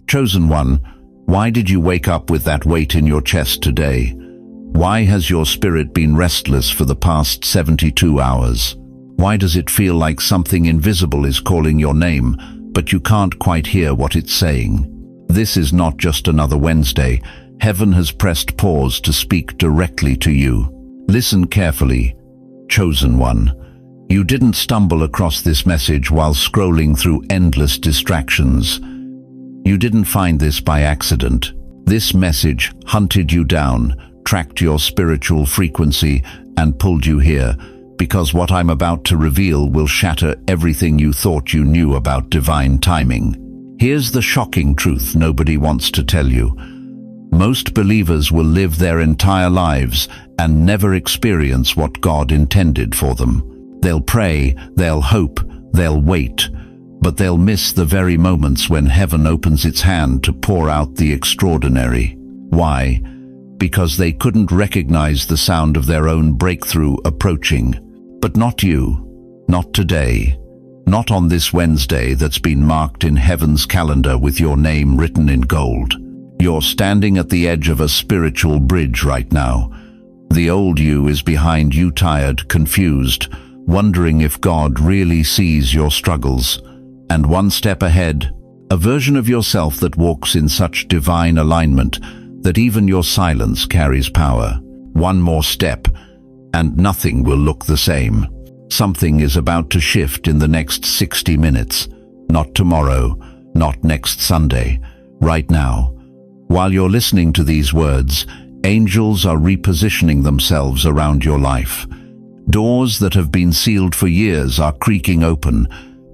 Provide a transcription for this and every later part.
Chosen one, why did you wake up with that weight in your chest today? Why has your spirit been restless for the past 72 hours? Why does it feel like something invisible is calling your name, but you can't quite hear what it's saying? This is not just another Wednesday. Heaven has pressed pause to speak directly to you. Listen carefully, chosen one. You didn't stumble across this message while scrolling through endless distractions. You didn't find this by accident. This message hunted you down, tracked your spiritual frequency, and pulled you here, because what I'm about to reveal will shatter everything you thought you knew about divine timing. Here's the shocking truth nobody wants to tell you. Most believers will live their entire lives and never experience what God intended for them. They'll pray, they'll hope, they'll wait, but they'll miss the very moments when heaven opens its hand to pour out the extraordinary. Why? Because they couldn't recognize the sound of their own breakthrough approaching. But not you, not today, not on this Wednesday that's been marked in heaven's calendar with your name written in gold. You're standing at the edge of a spiritual bridge right now. The old you is behind you, tired, confused, wondering if God really sees your struggles. And one step ahead, a version of yourself that walks in such divine alignment that even your silence carries power. One more step, and nothing will look the same. Something is about to shift in the next 60 minutes. Not tomorrow, not next Sunday, right now. While you're listening to these words, angels are repositioning themselves around your life. Doors that have been sealed for years are creaking open.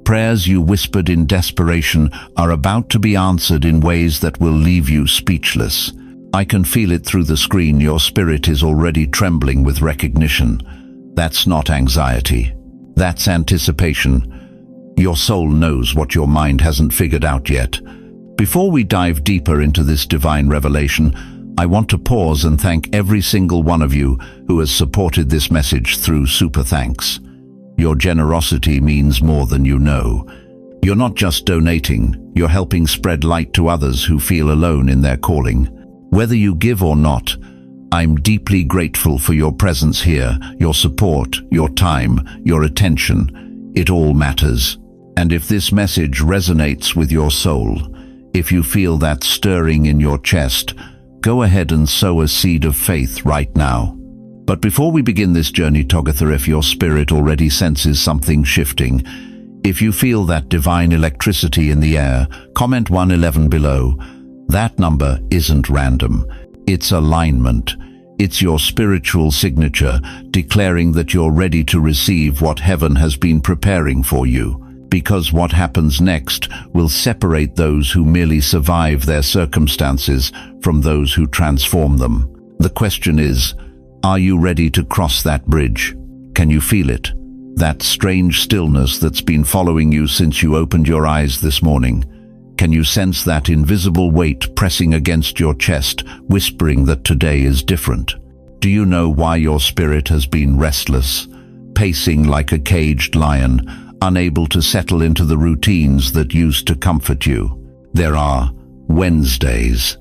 Prayers you whispered in desperation are about to be answered in ways that will leave you speechless. I can feel it through the screen. Your spirit is already trembling with recognition. That's not anxiety. That's anticipation. Your soul knows what your mind hasn't figured out yet. Before we dive deeper into this divine revelation, I want to pause and thank every single one of you who has supported this message through super thanks. Your generosity means more than you know. You're not just donating, you're helping spread light to others who feel alone in their calling. Whether you give or not, I'm deeply grateful for your presence here, your support, your time, your attention. It all matters. And if this message resonates with your soul, if you feel that stirring in your chest, go ahead and sow a seed of faith right now. But before we begin this journey, Together, if your spirit already senses something shifting, if you feel that divine electricity in the air, comment 111 below. That number isn't random. It's alignment. It's your spiritual signature, declaring that you're ready to receive what heaven has been preparing for you. Because what happens next will separate those who merely survive their circumstances from those who transform them. The question is, are you ready to cross that bridge? Can you feel it? That strange stillness that's been following you since you opened your eyes this morning. Can you sense that invisible weight pressing against your chest, whispering that today is different? Do you know why your spirit has been restless, pacing like a caged lion, unable to settle into the routines that used to comfort you? There are Wednesdays.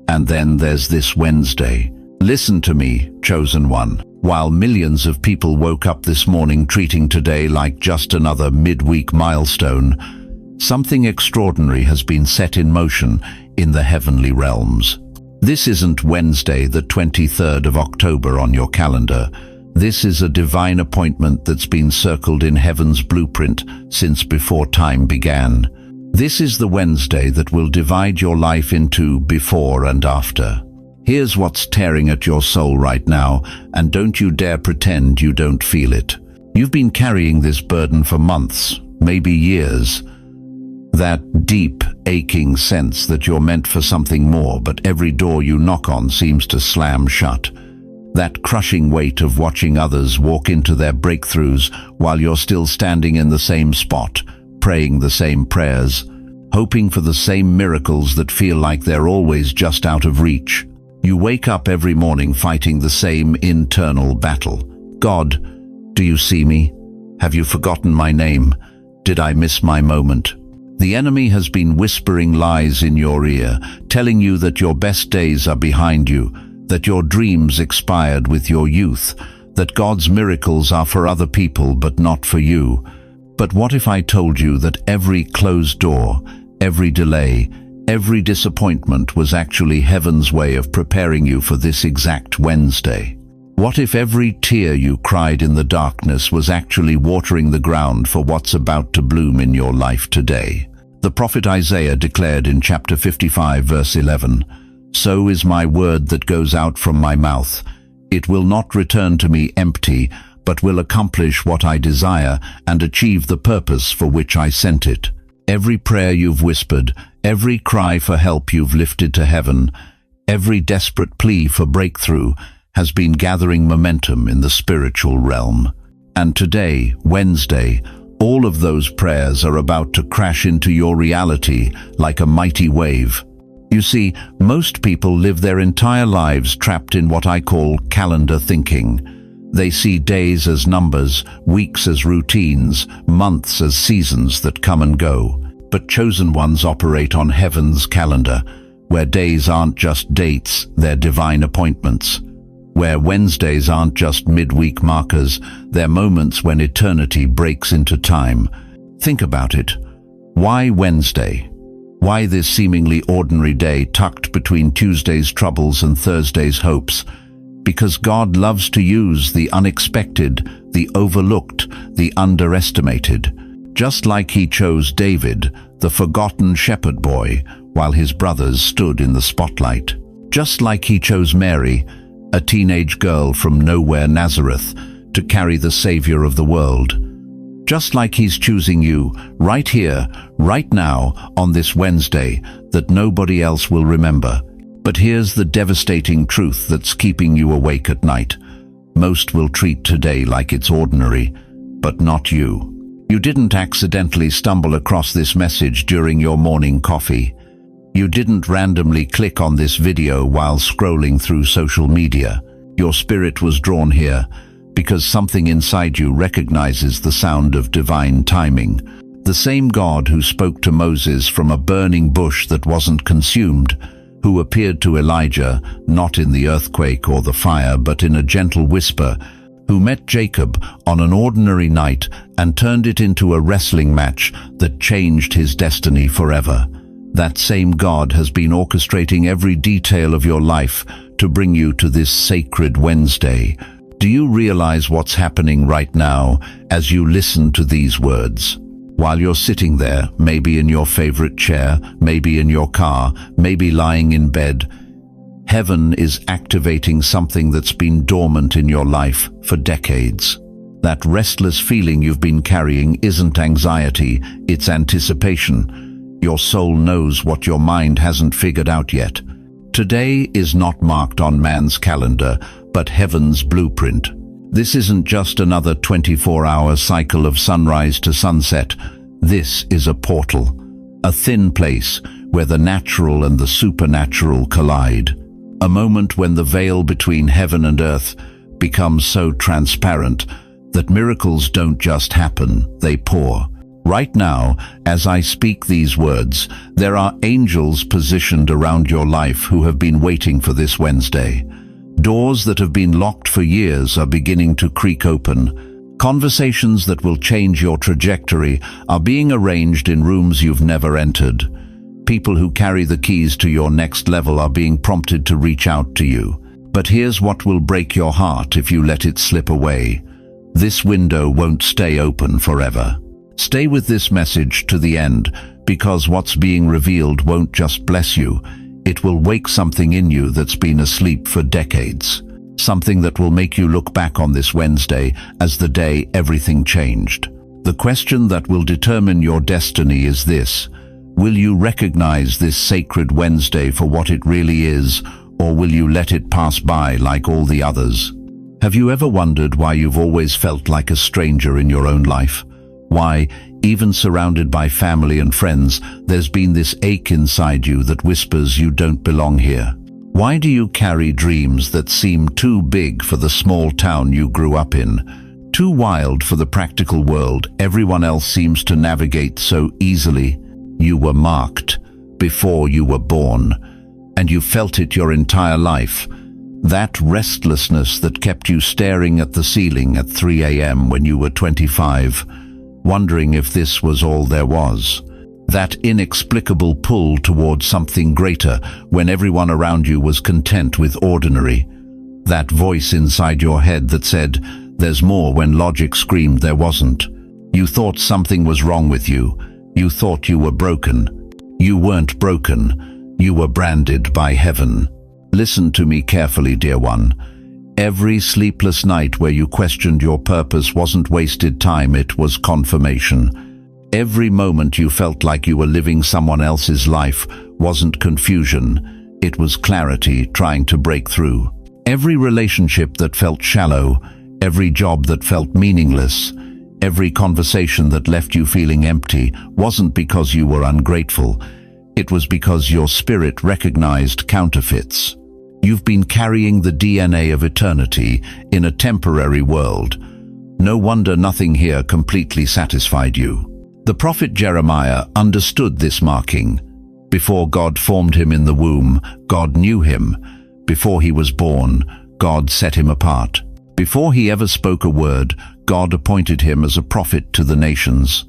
And then there's this Wednesday. Listen to me, chosen one. While millions of people woke up this morning treating today like just another midweek milestone, something extraordinary has been set in motion in the heavenly realms. This isn't Wednesday, the 23rd of October on your calendar. This is a divine appointment that's been circled in heaven's blueprint since before time began. This is the Wednesday that will divide your life into before and after. Here's what's tearing at your soul right now, and don't you dare pretend you don't feel it. You've been carrying this burden for months, maybe years. That deep, aching sense that you're meant for something more, but every door you knock on seems to slam shut. That crushing weight of watching others walk into their breakthroughs while you're still standing in the same spot, praying the same prayers, hoping for the same miracles that feel like they're always just out of reach. You wake up every morning fighting the same internal battle. God, do you see me? Have you forgotten my name? Did I miss my moment? The enemy has been whispering lies in your ear, telling you that your best days are behind you, that your dreams expired with your youth, that God's miracles are for other people but not for you. But what if I told you that every closed door, every delay, every disappointment was actually heaven's way of preparing you for this exact Wednesday? What if every tear you cried in the darkness was actually watering the ground for what's about to bloom in your life today? The prophet Isaiah declared in chapter 55, verse 11, "So is my word that goes out from my mouth. It will not return to me empty, but will accomplish what I desire and achieve the purpose for which I sent it." Every prayer you've whispered, every cry for help you've lifted to heaven, every desperate plea for breakthrough has been gathering momentum in the spiritual realm. And today, Wednesday, all of those prayers are about to crash into your reality like a mighty wave. You see, most people live their entire lives trapped in what I call calendar thinking. They see days as numbers, weeks as routines, months as seasons that come and go. But chosen ones operate on heaven's calendar, where days aren't just dates, they're divine appointments. Where Wednesdays aren't just midweek markers, they're moments when eternity breaks into time. Think about it. Why Wednesday? Why this seemingly ordinary day tucked between Tuesday's troubles and Thursday's hopes? Because God loves to use the unexpected, the overlooked, the underestimated. Just like he chose David, the forgotten shepherd boy, while his brothers stood in the spotlight. Just like he chose Mary, a teenage girl from nowhere Nazareth, to carry the Savior of the world. Just like he's choosing you, right here, right now, on this Wednesday, that nobody else will remember. But here's the devastating truth that's keeping you awake at night. Most will treat today like it's ordinary, but not you. You didn't accidentally stumble across this message during your morning coffee. You didn't randomly click on this video while scrolling through social media. Your spirit was drawn here because something inside you recognizes the sound of divine timing. The same God who spoke to Moses from a burning bush that wasn't consumed, who appeared to Elijah not in the earthquake or the fire but in a gentle whisper, who met Jacob on an ordinary night and turned it into a wrestling match that changed his destiny forever. That same God has been orchestrating every detail of your life to bring you to this sacred Wednesday. Do you realize what's happening right now as you listen to these words? While you're sitting there, maybe in your favorite chair, maybe in your car, maybe lying in bed, heaven is activating something that's been dormant in your life for decades. That restless feeling you've been carrying isn't anxiety, it's anticipation. Your soul knows what your mind hasn't figured out yet. Today is not marked on man's calendar, but heaven's blueprint. This isn't just another 24-hour cycle of sunrise to sunset. This is a portal, a thin place where the natural and the supernatural collide. A moment when the veil between heaven and earth becomes so transparent that miracles don't just happen, they pour. Right now, as I speak these words, there are angels positioned around your life who have been waiting for this Wednesday. Doors that have been locked for years are beginning to creak open. Conversations that will change your trajectory are being arranged in rooms you've never entered. People who carry the keys to your next level are being prompted to reach out to you. But here's what will break your heart if you let it slip away. This window won't stay open forever. Stay with this message to the end, because what's being revealed won't just bless you, it will wake something in you that's been asleep for decades. Something that will make you look back on this Wednesday as the day everything changed. The question that will determine your destiny is this: will you recognize this sacred Wednesday for what it really is, or will you let it pass by like all the others? Have you ever wondered why you've always felt like a stranger in your own life? Why, even surrounded by family and friends, there's been this ache inside you that whispers you don't belong here? Why do you carry dreams that seem too big for the small town you grew up in, too wild for the practical world everyone else seems to navigate so easily? You were marked before you were born, and you felt it your entire life. That restlessness that kept you staring at the ceiling at 3 a.m. when you were 25, wondering if this was all there was. That inexplicable pull towards something greater when everyone around you was content with ordinary. That voice inside your head that said, "There's more," when logic screamed there wasn't. You thought something was wrong with you. You thought you were broken. You weren't broken. You were branded by heaven. Listen to me carefully, dear one. Every sleepless night where you questioned your purpose wasn't wasted time, it was confirmation. Every moment you felt like you were living someone else's life wasn't confusion, it was clarity trying to break through. Every relationship that felt shallow, every job that felt meaningless, every conversation that left you feeling empty wasn't because you were ungrateful. It was because your spirit recognized counterfeits. You've been carrying the DNA of eternity in a temporary world. No wonder nothing here completely satisfied you. The prophet Jeremiah understood this marking. Before God formed him in the womb, God knew him. Before he was born, God set him apart. Before he ever spoke a word, God appointed him as a prophet to the nations.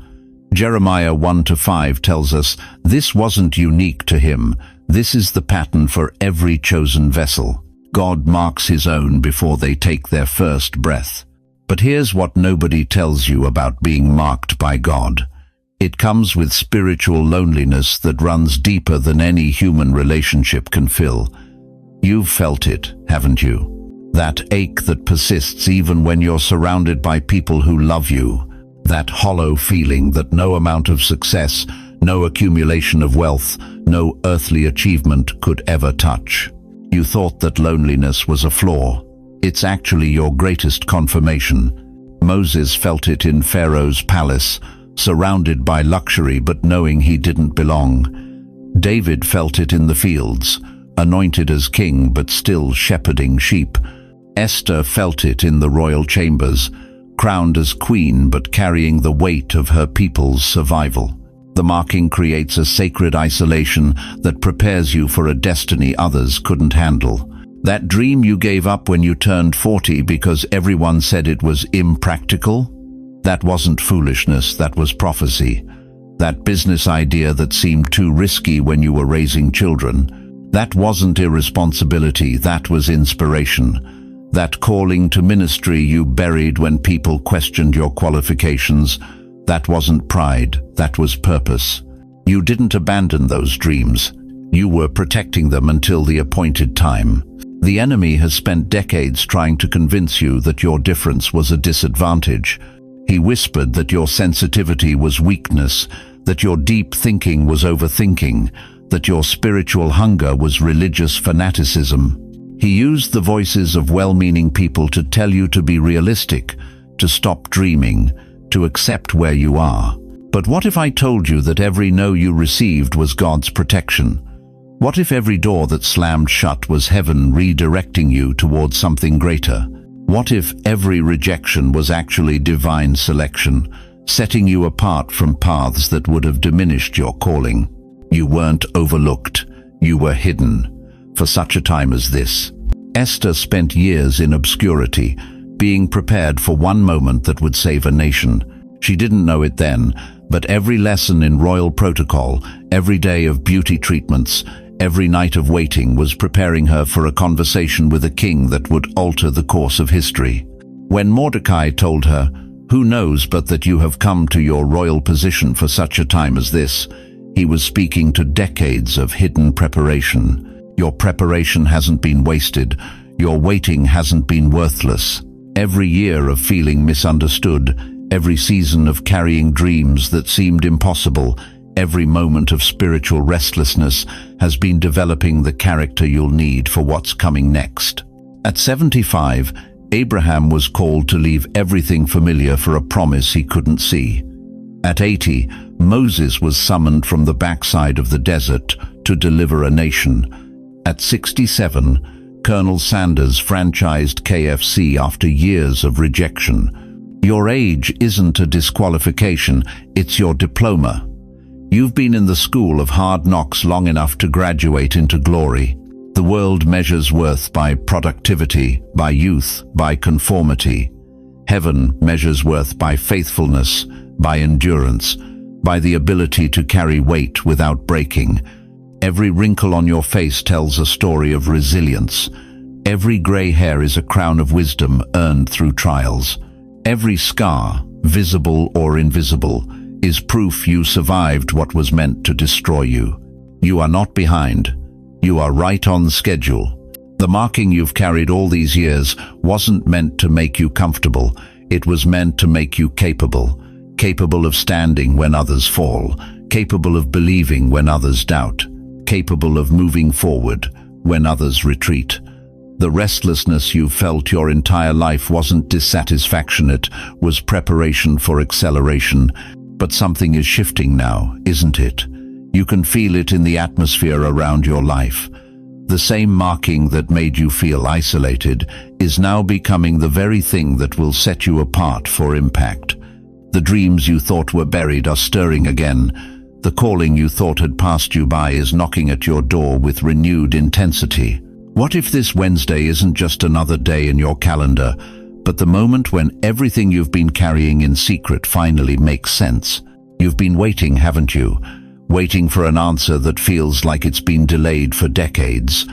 Jeremiah 1-5 tells us this wasn't unique to him. This is the pattern for every chosen vessel. God marks his own before they take their first breath. But here's what nobody tells you about being marked by God. It comes with spiritual loneliness that runs deeper than any human relationship can fill. You've felt it, haven't you? That ache that persists even when you're surrounded by people who love you. That hollow feeling that no amount of success, no accumulation of wealth, no earthly achievement could ever touch. You thought that loneliness was a flaw. It's actually your greatest confirmation. Moses felt it in Pharaoh's palace, surrounded by luxury but knowing he didn't belong. David felt it in the fields, anointed as king but still shepherding sheep. Esther felt it in the royal chambers, crowned as queen but carrying the weight of her people's survival. The marking creates a sacred isolation that prepares you for a destiny others couldn't handle. That dream you gave up when you turned 40 because everyone said it was impractical? That wasn't foolishness, that was prophecy. That business idea that seemed too risky when you were raising children? That wasn't irresponsibility, that was inspiration. That calling to ministry you buried when people questioned your qualifications? That wasn't pride, that was purpose. You didn't abandon those dreams. You were protecting them until the appointed time. The enemy has spent decades trying to convince you that your difference was a disadvantage. He whispered that your sensitivity was weakness, that your deep thinking was overthinking, that your spiritual hunger was religious fanaticism. He used the voices of well-meaning people to tell you to be realistic, to stop dreaming, to accept where you are. But what if I told you that every no you received was God's protection? What if every door that slammed shut was heaven redirecting you towards something greater? What if every rejection was actually divine selection, setting you apart from paths that would have diminished your calling? You weren't overlooked, you were hidden. For such a time as this. Esther spent years in obscurity, being prepared for one moment that would save a nation. She didn't know it then, but every lesson in royal protocol, every day of beauty treatments, every night of waiting was preparing her for a conversation with a king that would alter the course of history. When Mordecai told her, "Who knows but that you have come to your royal position for such a time as this?" he was speaking to decades of hidden preparation. Your preparation hasn't been wasted. Your waiting hasn't been worthless. Every year of feeling misunderstood, every season of carrying dreams that seemed impossible, every moment of spiritual restlessness has been developing the character you'll need for what's coming next. At 75, Abraham was called to leave everything familiar for a promise he couldn't see. At 80, Moses was summoned from the backside of the desert to deliver a nation. At 67, Colonel Sanders franchised KFC after years of rejection. Your age isn't a disqualification, it's your diploma. You've been in the school of hard knocks long enough to graduate into glory. The world measures worth by productivity, by youth, by conformity. Heaven measures worth by faithfulness, by endurance, by the ability to carry weight without breaking. Every wrinkle on your face tells a story of resilience. Every gray hair is a crown of wisdom earned through trials. Every scar, visible or invisible, is proof you survived what was meant to destroy you. You are not behind. You are right on schedule. The marking you've carried all these years wasn't meant to make you comfortable. It was meant to make you capable. Capable of standing when others fall. Capable of believing when others doubt. Capable of moving forward when others retreat. The restlessness you've felt your entire life wasn't dissatisfaction, it was preparation for acceleration. But something is shifting now, isn't it? You can feel it in the atmosphere around your life. The same marking that made you feel isolated is now becoming the very thing that will set you apart for impact. The dreams you thought were buried are stirring again. The calling you thought had passed you by is knocking at your door with renewed intensity. What if this Wednesday isn't just another day in your calendar, but the moment when everything you've been carrying in secret finally makes sense? You've been waiting, haven't you? Waiting for an answer that feels like it's been delayed for decades.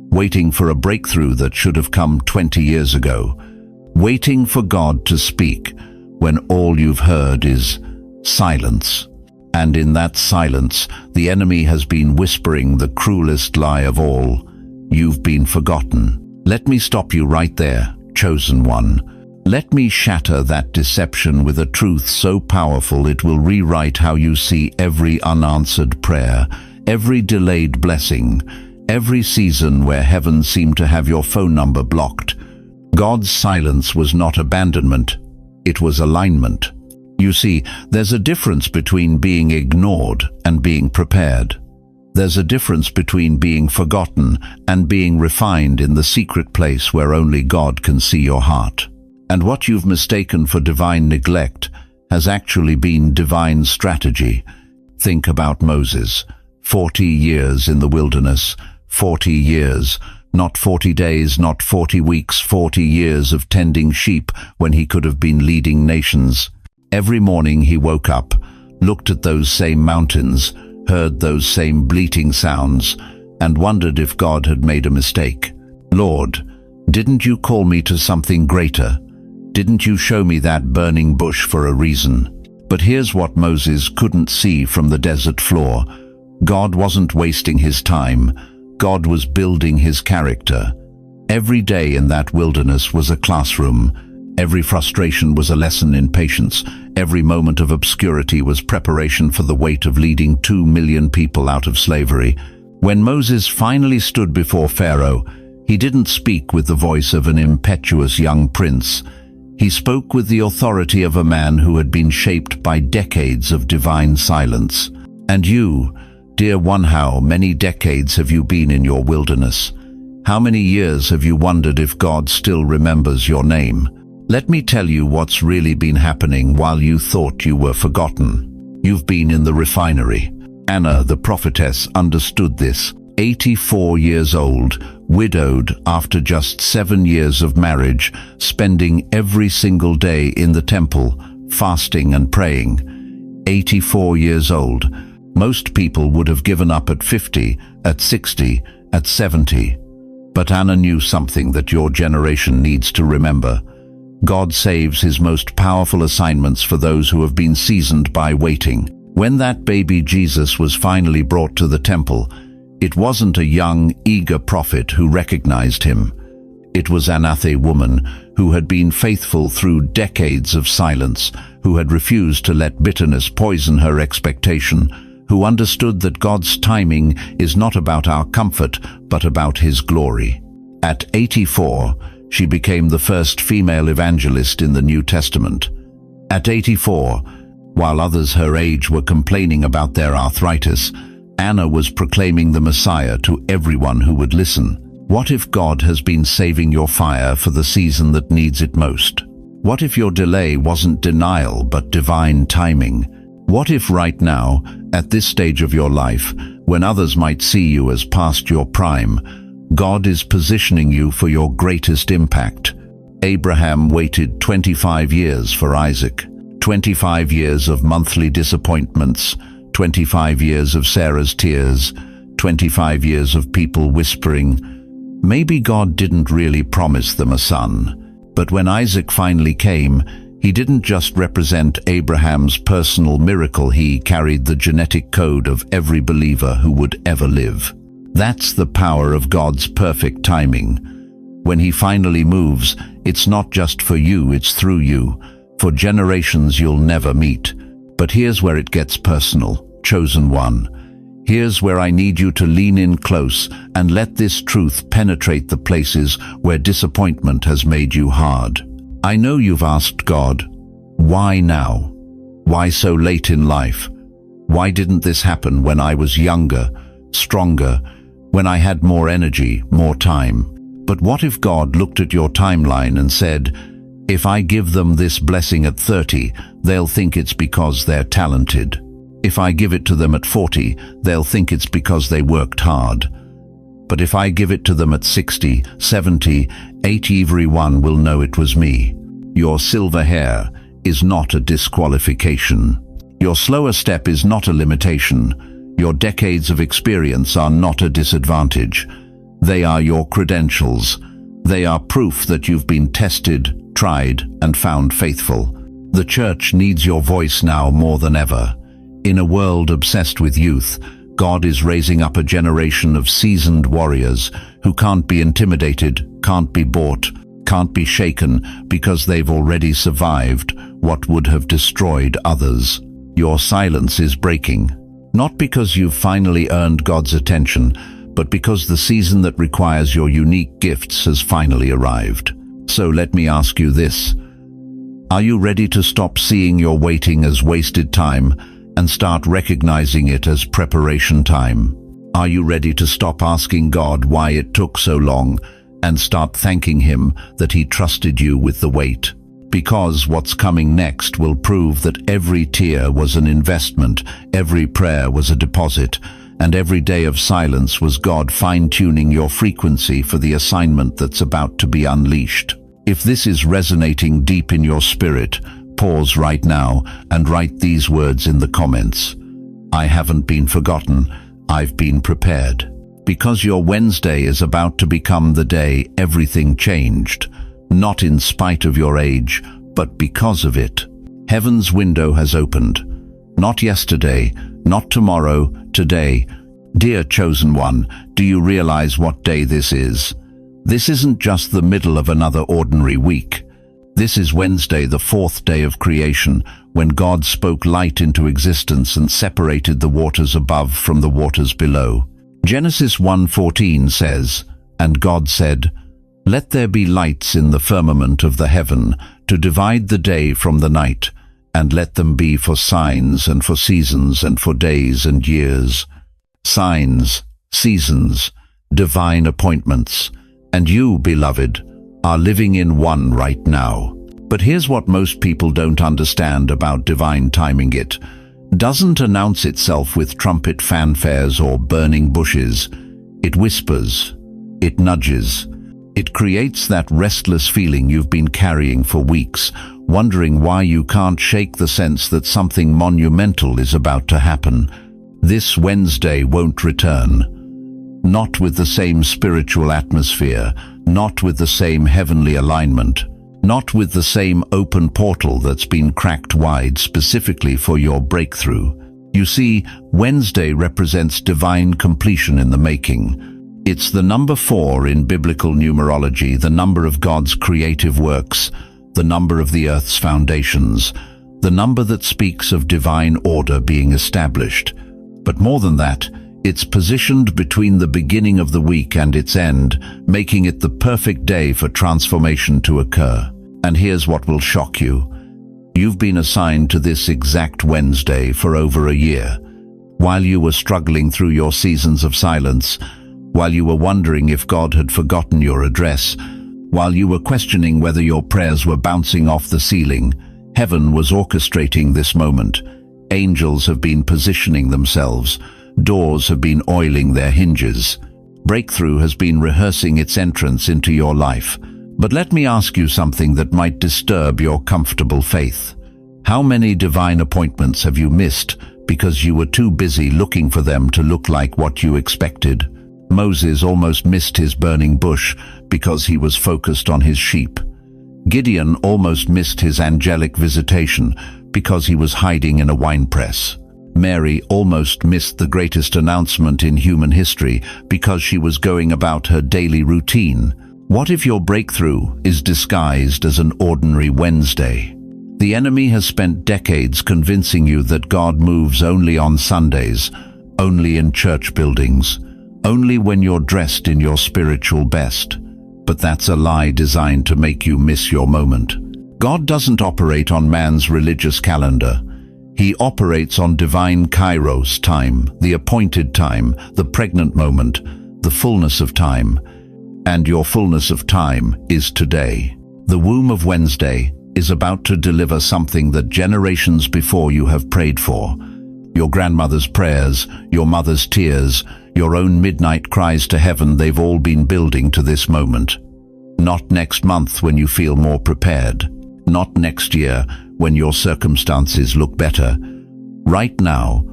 Waiting for a breakthrough that should have come 20 years ago. Waiting for God to speak when all you've heard is silence. And in that silence, the enemy has been whispering the cruelest lie of all. You've been forgotten. Let me stop you right there, chosen one. Let me shatter that deception with a truth so powerful it will rewrite how you see every unanswered prayer, every delayed blessing, every season where heaven seemed to have your phone number blocked. God's silence was not abandonment, it was alignment. You see, there's a difference between being ignored and being prepared. There's a difference between being forgotten and being refined in the secret place where only God can see your heart. And what you've mistaken for divine neglect has actually been divine strategy. Think about Moses. 40 years in the wilderness. 40 years. Not 40 days, not 40 weeks, 40 years of tending sheep when he could have been leading nations. Every morning he woke up, looked at those same mountains, heard those same bleating sounds, and wondered if God had made a mistake. Lord, didn't you call me to something greater? Didn't you show me that burning bush for a reason? But here's what Moses couldn't see from the desert floor. God wasn't wasting his time. God was building his character. Every day in that wilderness was a classroom. Every frustration was a lesson in patience. Every moment of obscurity was preparation for the weight of leading 2 million people out of slavery. When Moses finally stood before Pharaoh, he didn't speak with the voice of an impetuous young prince. He spoke with the authority of a man who had been shaped by decades of divine silence. And you, dear one, how many decades have you been in your wilderness? How many years have you wondered if God still remembers your name? Let me tell you what's really been happening while you thought you were forgotten. You've been in the refinery. Anna, the prophetess, understood this. 84 years old, widowed after just 7 years of marriage, spending every single day in the temple, fasting and praying. 84 years old. Most people would have given up at 50, at 60, at 70. But Anna knew something that your generation needs to remember. God saves his most powerful assignments for those who have been seasoned by waiting. When that baby Jesus was finally brought to the temple, it wasn't a young, eager prophet who recognized him. It was Anathe woman who had been faithful through decades of silence, who had refused to let bitterness poison her expectation, who understood that God's timing is not about our comfort, but about his glory. At 84, she became the first female evangelist in the New Testament. At 84, while others her age were complaining about their arthritis, Anna was proclaiming the Messiah to everyone who would listen. What if God has been saving your fire for the season that needs it most? What if your delay wasn't denial but divine timing? What if right now, at this stage of your life, when others might see you as past your prime, God is positioning you for your greatest impact? Abraham waited 25 years for Isaac, 25 years of monthly disappointments, 25 years of Sarah's tears, 25 years of people whispering, maybe God didn't really promise them a son. But when Isaac finally came, he didn't just represent Abraham's personal miracle, he carried the genetic code of every believer who would ever live. That's the power of God's perfect timing. When he finally moves, it's not just for you, it's through you, for generations you'll never meet. But here's where it gets personal, chosen one. Here's where I need you to lean in close and let this truth penetrate the places where disappointment has made you hard. I know you've asked God, why now? Why so late in life? Why didn't this happen when I was younger, stronger, when I had more energy, more time? But what if God looked at your timeline and said, if I give them this blessing at 30, they'll think it's because they're talented. If I give it to them at 40, they'll think it's because they worked hard. But if I give it to them at 60, 70, 80, everyone will know it was me. Your silver hair is not a disqualification. Your slower step is not a limitation. Your decades of experience are not a disadvantage. They are your credentials. They are proof that you've been tested, tried, and found faithful. The church needs your voice now more than ever. In a world obsessed with youth, God is raising up a generation of seasoned warriors who can't be intimidated, can't be bought, can't be shaken because they've already survived what would have destroyed others. Your silence is breaking, not because you've finally earned God's attention, but because the season that requires your unique gifts has finally arrived. So let me ask you this. Are you ready to stop seeing your waiting as wasted time and start recognizing it as preparation time? Are you ready to stop asking God why it took so long and start thanking Him that He trusted you with the wait? Because what's coming next will prove that every tear was an investment, every prayer was a deposit, and every day of silence was God fine-tuning your frequency for the assignment that's about to be unleashed. If this is resonating deep in your spirit, pause right now and write these words in the comments. I haven't been forgotten, I've been prepared. Because your Wednesday is about to become the day everything changed, not in spite of your age, but because of it. Heaven's window has opened. Not yesterday, not tomorrow, today. Dear chosen one, do you realize what day this is? This isn't just the middle of another ordinary week. This is Wednesday, the fourth day of creation, when God spoke light into existence and separated the waters above from the waters below. Genesis 1:14 says, "And God said, Let there be lights in the firmament of the heaven to divide the day from the night, and let them be for signs and for seasons and for days and years." Signs, seasons, divine appointments. And you, beloved, are living in one right now. But here's what most people don't understand about divine timing. It doesn't announce itself with trumpet fanfares or burning bushes. It whispers. It nudges. It creates that restless feeling you've been carrying for weeks, wondering why you can't shake the sense that something monumental is about to happen. This Wednesday won't return. Not with the same spiritual atmosphere, not with the same heavenly alignment, not with the same open portal that's been cracked wide specifically for your breakthrough. You see, Wednesday represents divine completion in the making. It's the number 4 in biblical numerology, the number of God's creative works, the number of the earth's foundations, the number that speaks of divine order being established. But more than that, it's positioned between the beginning of the week and its end, making it the perfect day for transformation to occur. And here's what will shock you. You've been assigned to this exact Wednesday for over a year. While you were struggling through your seasons of silence, while you were wondering if God had forgotten your address, while you were questioning whether your prayers were bouncing off the ceiling, heaven was orchestrating this moment. Angels have been positioning themselves. Doors have been oiling their hinges. Breakthrough has been rehearsing its entrance into your life. But let me ask you something that might disturb your comfortable faith. How many divine appointments have you missed because you were too busy looking for them to look like what you expected? Moses almost missed his burning bush because he was focused on his sheep. Gideon almost missed his angelic visitation because he was hiding in a winepress. Mary almost missed the greatest announcement in human history because she was going about her daily routine. What if your breakthrough is disguised as an ordinary Wednesday? The enemy has spent decades convincing you that God moves only on Sundays, only in church buildings, only when you're dressed in your spiritual best. But that's a lie designed to make you miss your moment. God doesn't operate on man's religious calendar. He operates on divine kairos time, the appointed time, the pregnant moment, the fullness of time. And your fullness of time is today. The womb of Wednesday is about to deliver something that generations before you have prayed for. Your grandmother's prayers, your mother's tears, your own midnight cries to heaven, they've all been building to this moment. Not next month when you feel more prepared. Not next year when your circumstances look better. Right now,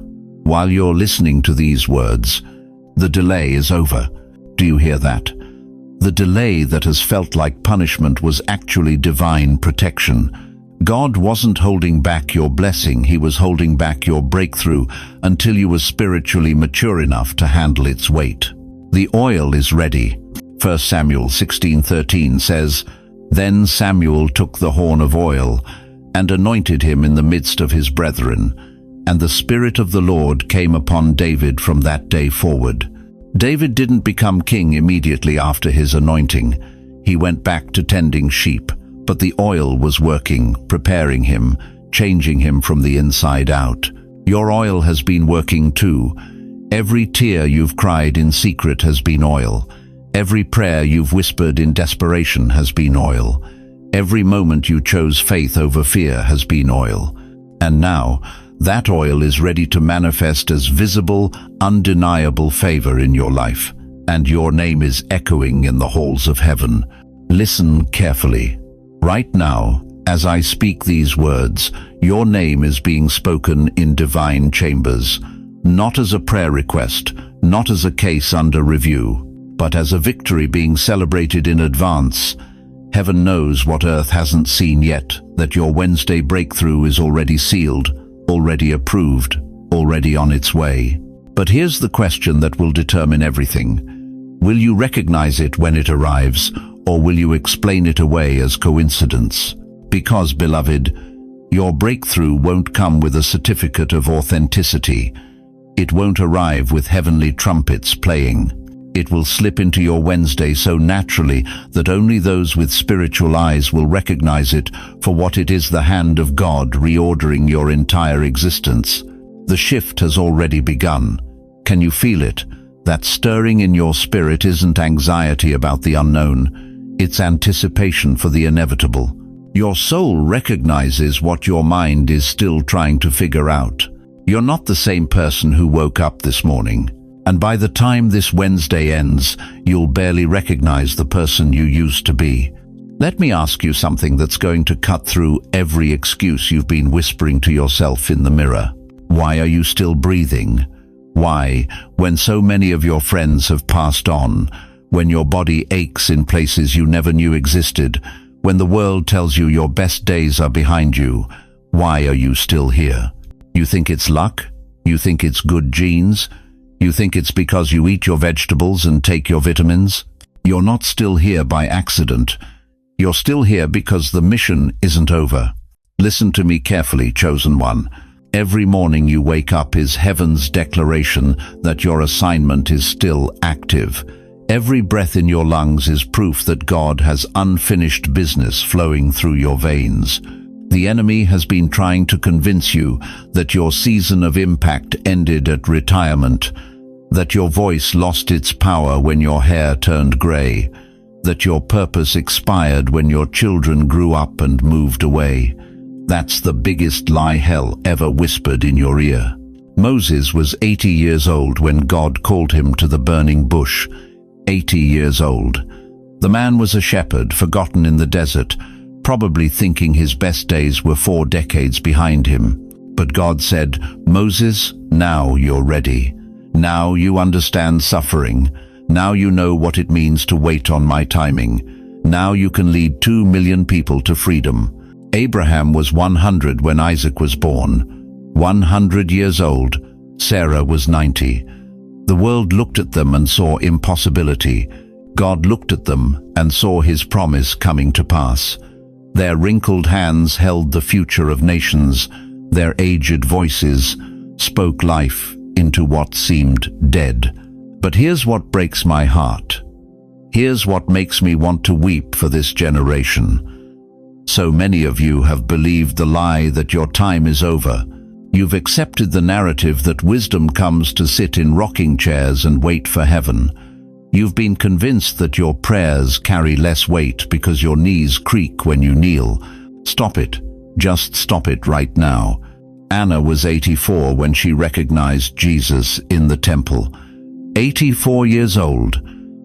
while you're listening to these words, the delay is over. Do you hear that? The delay that has felt like punishment was actually divine protection. God wasn't holding back your blessing, He was holding back your breakthrough until you were spiritually mature enough to handle its weight. The oil is ready. 1 Samuel 16:13 says, "Then Samuel took the horn of oil and anointed him in the midst of his brethren, and the Spirit of the Lord came upon David from that day forward." David didn't become king immediately after his anointing. He went back to tending sheep, but the oil was working, preparing him, changing him from the inside out. Your oil has been working too. Every tear you've cried in secret has been oil. Every prayer you've whispered in desperation has been oil. Every moment you chose faith over fear has been oil. And now, that oil is ready to manifest as visible, undeniable favor in your life, and your name is echoing in the halls of heaven. Listen carefully. Right now, as I speak these words, your name is being spoken in divine chambers, not as a prayer request, not as a case under review, but as a victory being celebrated in advance. Heaven knows what earth hasn't seen yet, that your Wednesday breakthrough is already sealed, already approved, already on its way. But here's the question that will determine everything. Will you recognize it when it arrives, or will you explain it away as coincidence? Because, beloved, your breakthrough won't come with a certificate of authenticity. It won't arrive with heavenly trumpets playing. It will slip into your Wednesday so naturally that only those with spiritual eyes will recognize it for what it is: the hand of God reordering your entire existence. The shift has already begun. Can you feel it? That stirring in your spirit isn't anxiety about the unknown. It's anticipation for the inevitable. Your soul recognizes what your mind is still trying to figure out. You're not the same person who woke up this morning. And by the time this Wednesday ends, you'll barely recognize the person you used to be. Let me ask you something that's going to cut through every excuse you've been whispering to yourself in the mirror. Why are you still breathing? Why, when so many of your friends have passed on, when your body aches in places you never knew existed, when the world tells you your best days are behind you, why are you still here? You think it's luck? You think it's good genes? You think it's because you eat your vegetables and take your vitamins? You're not still here by accident. You're still here because the mission isn't over. Listen to me carefully, chosen one. Every morning you wake up is heaven's declaration that your assignment is still active. Every breath in your lungs is proof that God has unfinished business flowing through your veins. The enemy has been trying to convince you that your season of impact ended at retirement, that your voice lost its power when your hair turned gray, that your purpose expired when your children grew up and moved away. That's the biggest lie hell ever whispered in your ear. Moses was 80 years old when God called him to the burning bush. 80 years old. The man was a shepherd, forgotten in the desert, probably thinking his best days were 4 decades behind him. But God said, "Moses, now you're ready. Now you understand suffering. Now you know what it means to wait on my timing. Now you can lead 2 million people to freedom." Abraham was 100 when Isaac was born. 100 years old. Sarah was 90. The world looked at them and saw impossibility. God looked at them and saw his promise coming to pass. Their wrinkled hands held the future of nations. Their aged voices spoke life into what seemed dead. But here's what breaks my heart. Here's what makes me want to weep for this generation. So many of you have believed the lie that your time is over. You've accepted the narrative that wisdom comes to sit in rocking chairs and wait for heaven. You've been convinced that your prayers carry less weight because your knees creak when you kneel. Stop it. Just stop it right now. Anna was 84 when she recognized Jesus in the temple. 84 years old.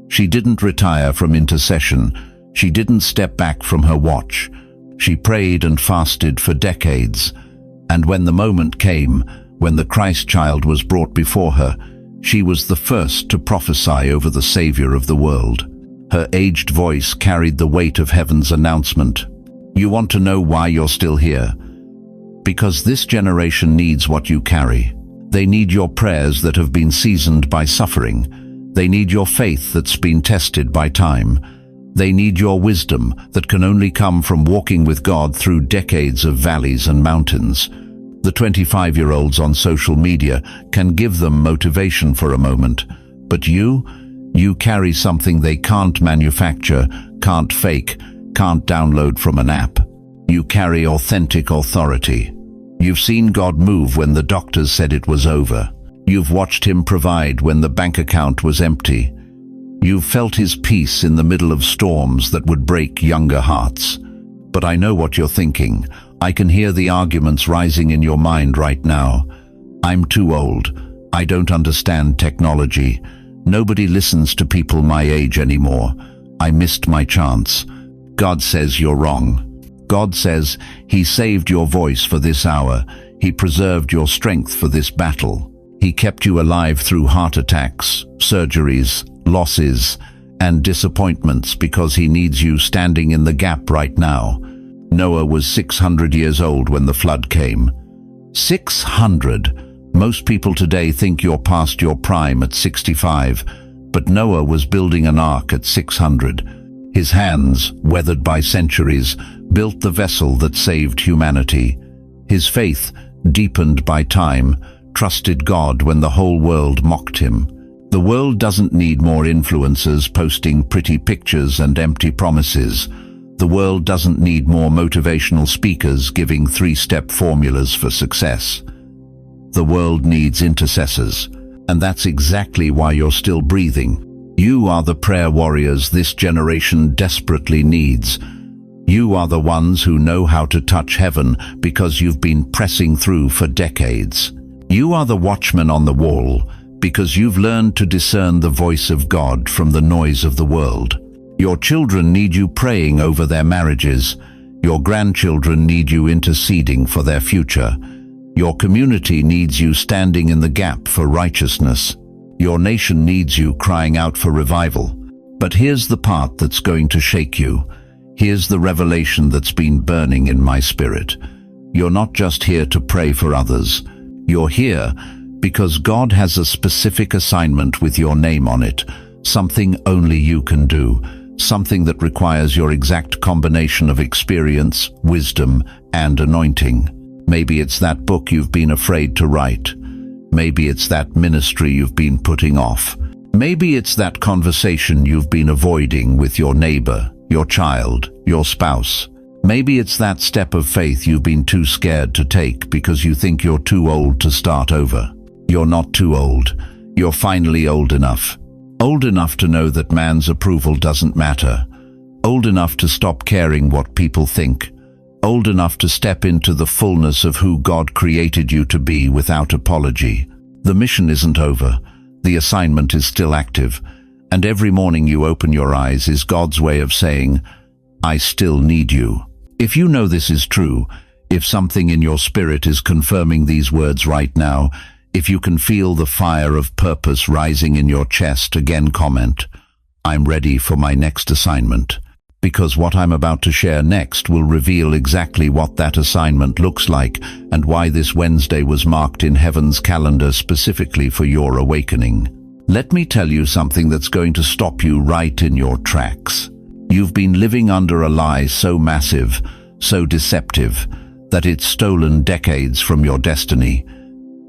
She didn't retire from intercession. She didn't step back from her watch. She prayed and fasted for decades. And when the moment came, when the Christ child was brought before her, she was the first to prophesy over the Savior of the world. Her aged voice carried the weight of heaven's announcement. You want to know why you're still here? Because this generation needs what you carry. They need your prayers that have been seasoned by suffering. They need your faith that's been tested by time. They need your wisdom that can only come from walking with God through decades of valleys and mountains. The 25-year-olds on social media can give them motivation for a moment, but you carry something they can't manufacture, can't fake, can't download from an app. You carry authentic authority. You've seen God move when the doctors said it was over. You've watched him provide when the bank account was empty. You've felt his peace in the middle of storms that would break younger hearts. But I know what you're thinking. I can hear the arguments rising in your mind right now. I'm too old. I don't understand technology. Nobody listens to people my age anymore. I missed my chance. God says you're wrong. God says he saved your voice for this hour. He preserved your strength for this battle. He kept you alive through heart attacks, surgeries, losses, and disappointments because he needs you standing in the gap right now. Noah was 600 years old when the flood came. 600! Most people today think you're past your prime at 65, but Noah was building an ark at 600. His hands, weathered by centuries, built the vessel that saved humanity. His faith, deepened by time, trusted God when the whole world mocked him. The world doesn't need more influencers posting pretty pictures and empty promises. The world doesn't need more motivational speakers giving 3-step formulas for success. The world needs intercessors, and that's exactly why you're still breathing. You are the prayer warriors this generation desperately needs. You are the ones who know how to touch heaven because you've been pressing through for decades. You are the watchman on the wall because you've learned to discern the voice of God from the noise of the world. Your children need you praying over their marriages. Your grandchildren need you interceding for their future. Your community needs you standing in the gap for righteousness. Your nation needs you crying out for revival. But here's the part that's going to shake you. Here's the revelation that's been burning in my spirit. You're not just here to pray for others. You're here because God has a specific assignment with your name on it, something only you can do, something that requires your exact combination of experience, wisdom, and anointing. Maybe it's that book you've been afraid to write. Maybe it's that ministry you've been putting off. Maybe it's that conversation you've been avoiding with your neighbor, your child, your spouse. Maybe it's that step of faith you've been too scared to take because you think you're too old to start over. You're not too old. You're finally old enough. Old enough to know that man's approval doesn't matter. Old enough to stop caring what people think. old enough to step into the fullness of who God created you to be without apology. The mission isn't over. The assignment is still active. And every morning you open your eyes is God's way of saying, I still need you. If you know this is true, if something in your spirit is confirming these words right now, if you can feel the fire of purpose rising in your chest, again comment, I'm ready for my next assignment. Because what I'm about to share next will reveal exactly what that assignment looks like and why this Wednesday was marked in heaven's calendar specifically for your awakening. Let me tell you something that's going to stop you right in your tracks. You've been living under a lie so massive, so deceptive, that it's stolen decades from your destiny.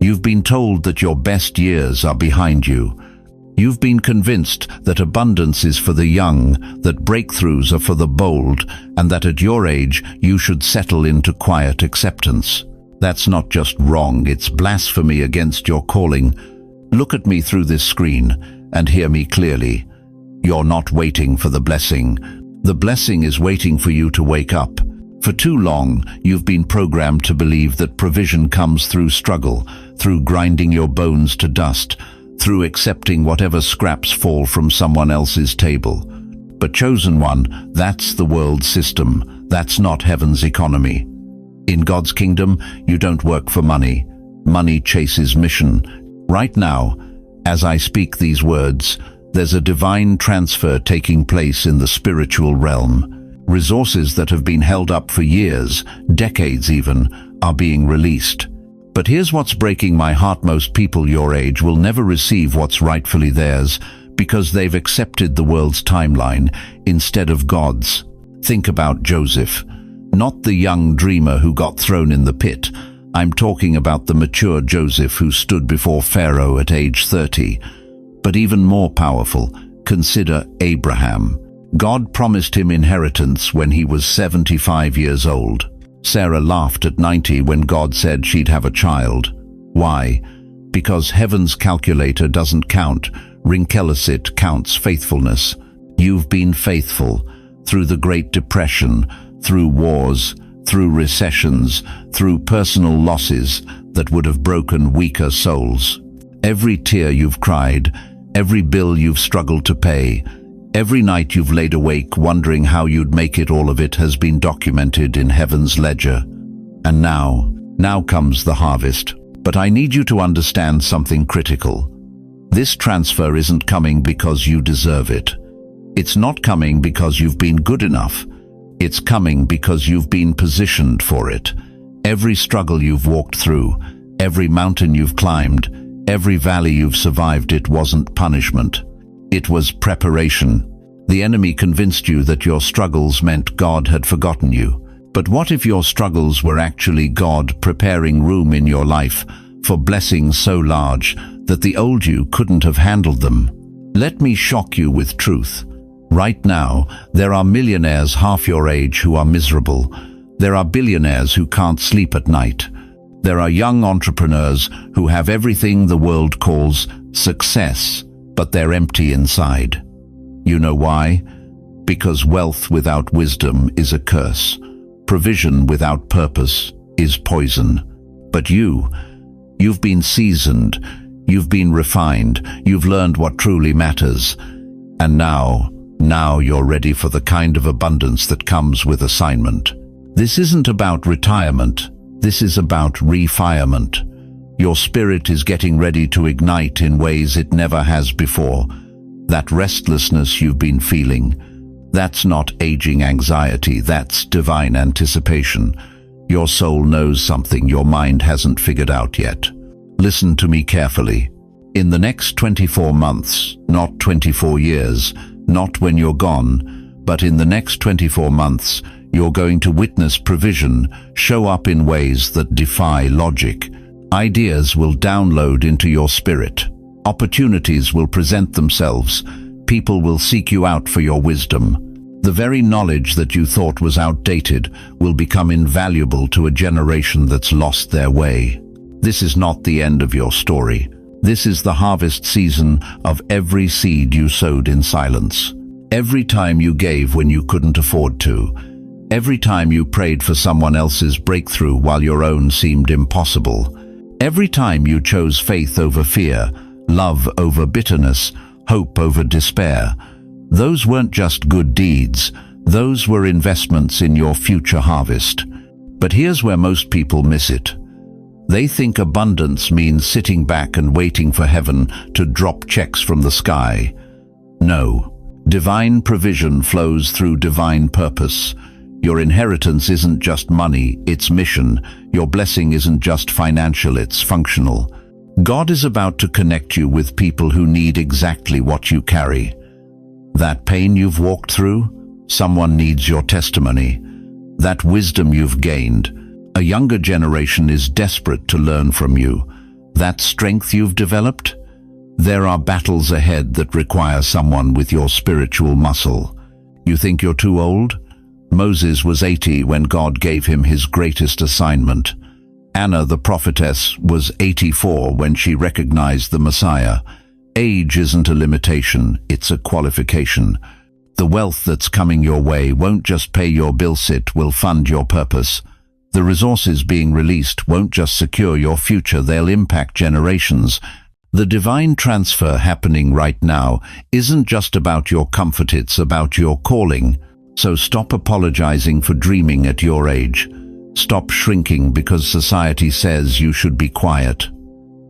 You've been told that your best years are behind you. You've been convinced that abundance is for the young, that breakthroughs are for the bold, and that at your age you should settle into quiet acceptance. That's not just wrong, it's blasphemy against your calling. Look at me through this screen and hear me clearly. You're not waiting for the blessing. The blessing is waiting for you to wake up. For too long, you've been programmed to believe that provision comes through struggle, through grinding your bones to dust, through accepting whatever scraps fall from someone else's table. But chosen one, that's the world's system. That's not heaven's economy. In God's kingdom, you don't work for money. Money chases mission. Right now, as I speak these words, there's a divine transfer taking place in the spiritual realm. Resources that have been held up for years, decades even, are being released. But here's what's breaking my heart: most people your age will never receive what's rightfully theirs because they've accepted the world's timeline instead of God's. Think about Joseph. Not the young dreamer who got thrown in the pit. I'm talking about the mature Joseph who stood before Pharaoh at age 30. But even more powerful, consider Abraham. God promised him inheritance when he was 75 years old. Sarah laughed at 90 when God said she'd have a child. Why? Because heaven's calculator doesn't count. Rinkelicit counts faithfulness. You've been faithful through the Great Depression, through wars, through recessions, through personal losses that would have broken weaker souls. Every tear you've cried, every bill you've struggled to pay, every night you've laid awake wondering how you'd make it, all of it has been documented in heaven's ledger. And now comes the harvest. But I need you to understand something critical. This transfer isn't coming because you deserve it. It's not coming because you've been good enough. It's coming because you've been positioned for it. Every struggle you've walked through, every mountain you've climbed, every valley you've survived, it wasn't punishment. It was preparation. The enemy convinced you that your struggles meant God had forgotten you. But what if your struggles were actually God preparing room in your life for blessings so large that the old you couldn't have handled them? Let me shock you with truth. Right now, there are millionaires half your age who are miserable. There are billionaires who can't sleep at night. There are young entrepreneurs who have everything the world calls success, but they're empty inside. You know why? Because wealth without wisdom is a curse. Provision without purpose is poison. But you've been seasoned, you've been refined, you've learned what truly matters. And now you're ready for the kind of abundance that comes with assignment. This isn't about retirement. This is about refirement. Your spirit is getting ready to ignite in ways it never has before. That restlessness you've been feeling, that's not aging anxiety, that's divine anticipation. Your soul knows something your mind hasn't figured out yet. Listen to me carefully. In the next 24 months, not 24 years, not when you're gone, but in the next 24 months, you're going to witness provision show up in ways that defy logic. Ideas will download into your spirit. Opportunities will present themselves. People will seek you out for your wisdom. The very knowledge that you thought was outdated will become invaluable to a generation that's lost their way. This is not the end of your story. This is the harvest season of every seed you sowed in silence. Every time you gave when you couldn't afford to. Every time you prayed for someone else's breakthrough while your own seemed impossible. Every time you chose faith over fear, love over bitterness, hope over despair. Those weren't just good deeds, those were investments in your future harvest. But here's where most people miss it. They think abundance means sitting back and waiting for heaven to drop checks from the sky. No, divine provision flows through divine purpose. Your inheritance isn't just money, it's mission. Your blessing isn't just financial, it's functional. God is about to connect you with people who need exactly what you carry. That pain you've walked through, someone needs your testimony. That wisdom you've gained, a younger generation is desperate to learn from you. That strength you've developed, there are battles ahead that require someone with your spiritual muscle. You think you're too old? Moses was 80 when God gave him his greatest assignment. Anna the prophetess was 84 when she recognized the Messiah. Age isn't a limitation, it's a qualification. The wealth that's coming your way won't just pay your bills, it will fund your purpose. The resources being released won't just secure your future, they'll impact generations. The divine transfer happening right now isn't just about your comfort, it's about your calling. So stop apologizing for dreaming at your age. Stop shrinking because society says you should be quiet.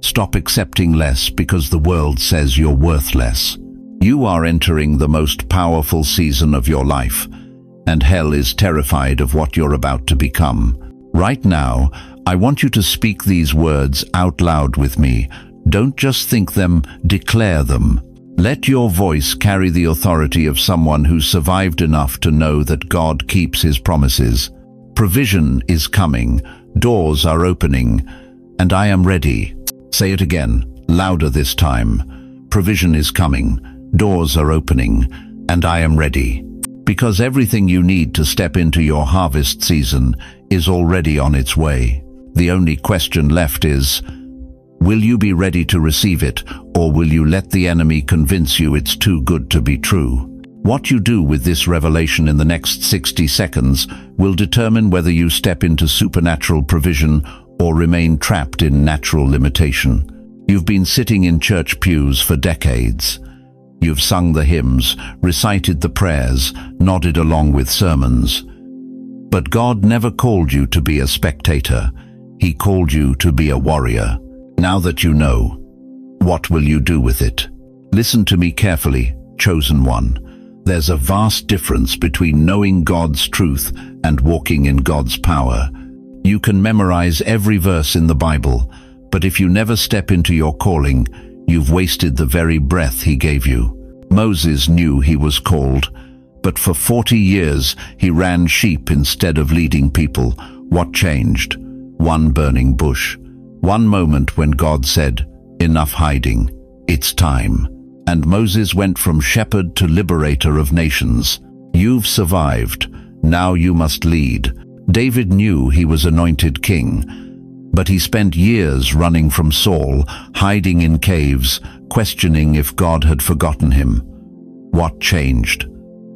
Stop accepting less because the world says you're worthless. You are entering the most powerful season of your life, and hell is terrified of what you're about to become. Right now, I want you to speak these words out loud with me. Don't just think them, declare them. Let your voice carry the authority of someone who's survived enough to know that God keeps his promises. Provision is coming, doors are opening, and I am ready. Say it again, louder this time. Provision is coming, doors are opening, and I am ready. Because everything you need to step into your harvest season is already on its way. The only question left is, will you be ready to receive it, or will you let the enemy convince you it's too good to be true? What you do with this revelation in the next 60 seconds will determine whether you step into supernatural provision or remain trapped in natural limitation. You've been sitting in church pews for decades. You've sung the hymns, recited the prayers, nodded along with sermons. But God never called you to be a spectator. He called you to be a warrior. Now that you know, what will you do with it? Listen to me carefully, chosen one. There's a vast difference between knowing God's truth and walking in God's power. You can memorize every verse in the Bible, but if you never step into your calling, you've wasted the very breath he gave you. Moses knew he was called, but for 40 years he ran sheep instead of leading people. What changed? One burning bush. One moment when God said, "Enough hiding, it's time." And Moses went from shepherd to liberator of nations. You've survived, now you must lead. David knew he was anointed king, but he spent years running from Saul, hiding in caves, questioning if God had forgotten him. What changed?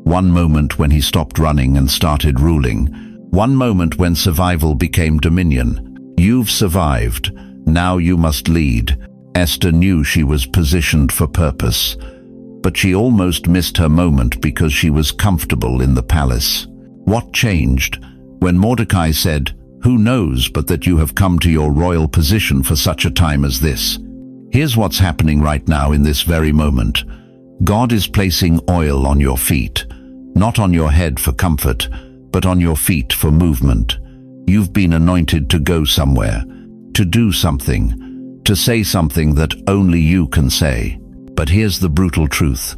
One moment when he stopped running and started ruling. One moment when survival became dominion. You've survived, now you must lead. Esther knew she was positioned for purpose, but she almost missed her moment because she was comfortable in the palace. What changed? When Mordecai said, "Who knows but that you have come to your royal position for such a time as this?" Here's what's happening right now in this very moment. God is placing oil on your feet, not on your head for comfort, but on your feet for movement. You've been anointed to go somewhere, to do something, to say something that only you can say. But here's the brutal truth.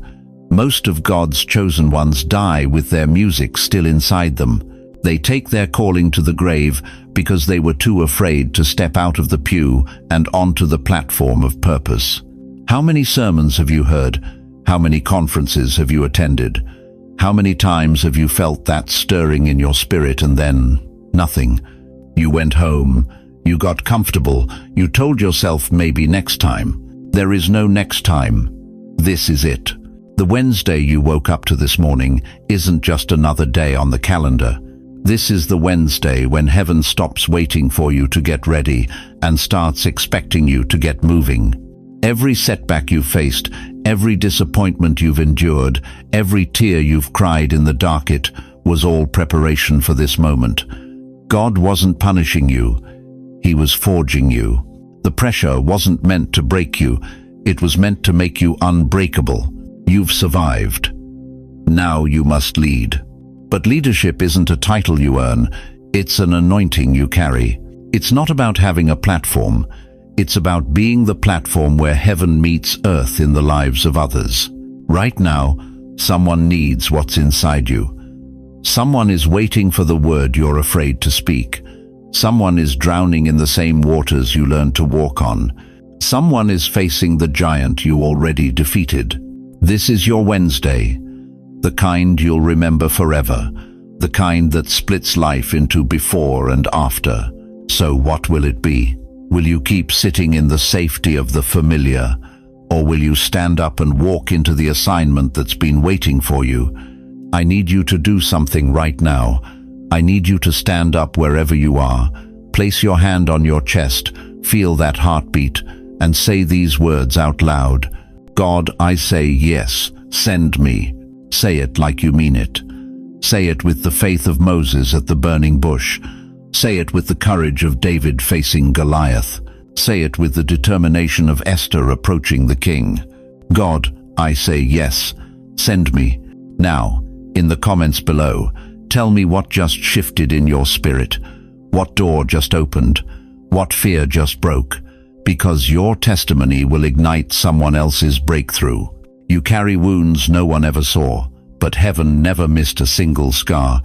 Most of God's chosen ones die with their music still inside them. They take their calling to the grave because they were too afraid to step out of the pew and onto the platform of purpose. How many sermons have you heard? How many conferences have you attended? How many times have you felt that stirring in your spirit and then nothing? You went home, you got comfortable, you told yourself maybe next time. There is no next time. This is it. The Wednesday you woke up to this morning isn't just another day on the calendar. This is the Wednesday when heaven stops waiting for you to get ready and starts expecting you to get moving. Every setback you've faced, every disappointment you've endured, every tear you've cried in the dark, was all preparation for this moment. God wasn't punishing you, He was forging you. The pressure wasn't meant to break you, it was meant to make you unbreakable. You've survived. Now you must lead. But leadership isn't a title you earn, it's an anointing you carry. It's not about having a platform, it's about being the platform where heaven meets earth in the lives of others. Right now, someone needs what's inside you. Someone is waiting for the word you're afraid to speak. Someone is drowning in the same waters you learned to walk on. Someone is facing the giant you already defeated. This is your Wednesday, the kind you'll remember forever, the kind that splits life into before and after. So what will it be? Will you keep sitting in the safety of the familiar, or will you stand up and walk into the assignment that's been waiting for you? I need you to do something right now. I need you to stand up wherever you are. Place your hand on your chest, feel that heartbeat, and say these words out loud. God, I say yes, send me. Say it like you mean it. Say it with the faith of Moses at the burning bush. Say it with the courage of David facing Goliath. Say it with the determination of Esther approaching the king. God, I say yes, send me. Now, in the comments below, tell me what just shifted in your spirit, what door just opened, what fear just broke, because your testimony will ignite someone else's breakthrough. You carry wounds no one ever saw, but heaven never missed a single scar.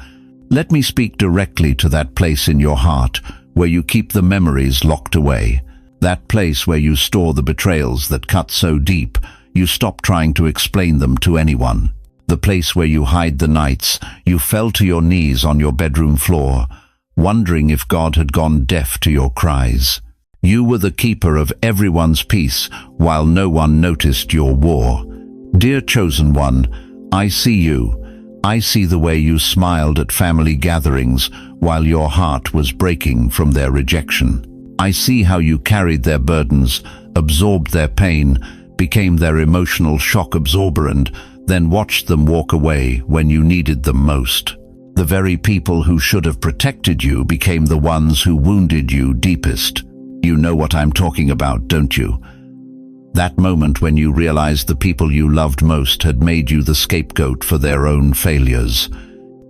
Let me speak directly to that place in your heart where you keep the memories locked away, that place where you store the betrayals that cut so deep you stop trying to explain them to anyone. The place where you hide the nights you fell to your knees on your bedroom floor, wondering if God had gone deaf to your cries. You were the keeper of everyone's peace while no one noticed your war. Dear chosen one, I see you. I see the way you smiled at family gatherings while your heart was breaking from their rejection. I see how you carried their burdens, absorbed their pain, became their emotional shock absorber, and then watched them walk away when you needed them most. The very people who should have protected you became the ones who wounded you deepest. You know what I'm talking about, don't you? That moment when you realized the people you loved most had made you the scapegoat for their own failures.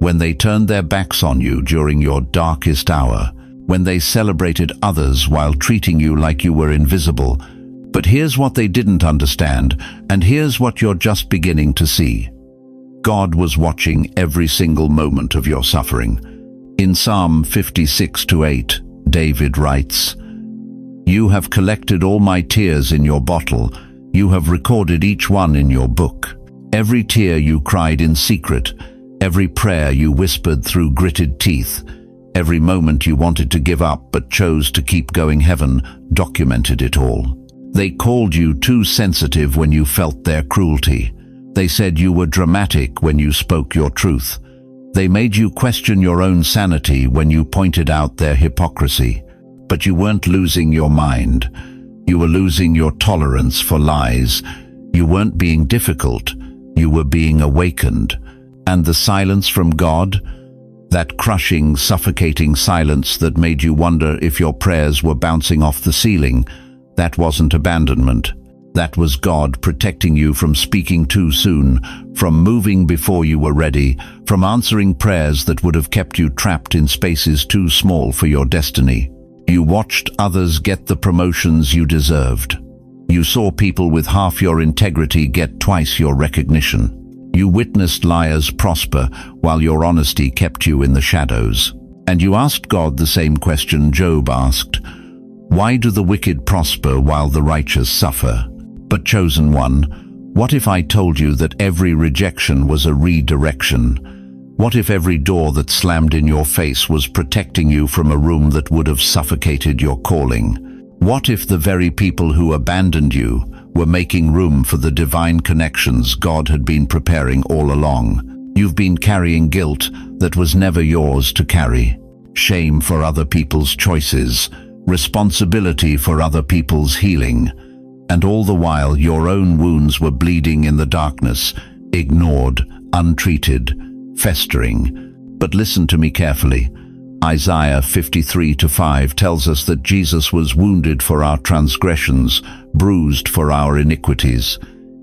When they turned their backs on you during your darkest hour. When they celebrated others while treating you like you were invisible. But here's what they didn't understand, and here's what you're just beginning to see. God was watching every single moment of your suffering. In Psalm 56:8, David writes, "You have collected all my tears in your bottle. You have recorded each one in your book. Every tear you cried in secret, every prayer you whispered through gritted teeth, every moment you wanted to give up but chose to keep going, heaven documented it all. They called you too sensitive when you felt their cruelty. They said you were dramatic when you spoke your truth. They made you question your own sanity when you pointed out their hypocrisy. But you weren't losing your mind. You were losing your tolerance for lies. You weren't being difficult. You were being awakened. And the silence from God, that crushing, suffocating silence that made you wonder if your prayers were bouncing off the ceiling, that wasn't abandonment. That was God protecting you from speaking too soon, from moving before you were ready, from answering prayers that would have kept you trapped in spaces too small for your destiny. You watched others get the promotions you deserved. You saw people with half your integrity get twice your recognition. You witnessed liars prosper while your honesty kept you in the shadows. And you asked God the same question Job asked. Why do the wicked prosper while the righteous suffer? But chosen one, what if I told you that every rejection was a redirection? What if every door that slammed in your face was protecting you from a room that would have suffocated your calling? What if the very people who abandoned you were making room for the divine connections God had been preparing all along? You've been carrying guilt that was never yours to carry, shame for other people's choices, responsibility for other people's healing, and all the while your own wounds were bleeding in the darkness, ignored, untreated, festering. But listen to me carefully. Isaiah 53:5 tells us that Jesus was wounded for our transgressions, bruised for our iniquities.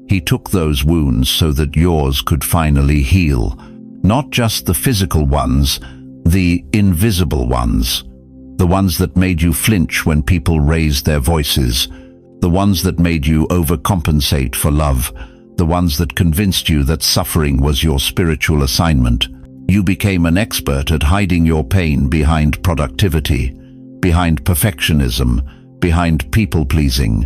He took those wounds so that yours could finally heal. Not just the physical ones, the invisible ones. The ones that made you flinch when people raised their voices. The ones that made you overcompensate for love. The ones that convinced you that suffering was your spiritual assignment. You became an expert at hiding your pain behind productivity, behind perfectionism, behind people-pleasing.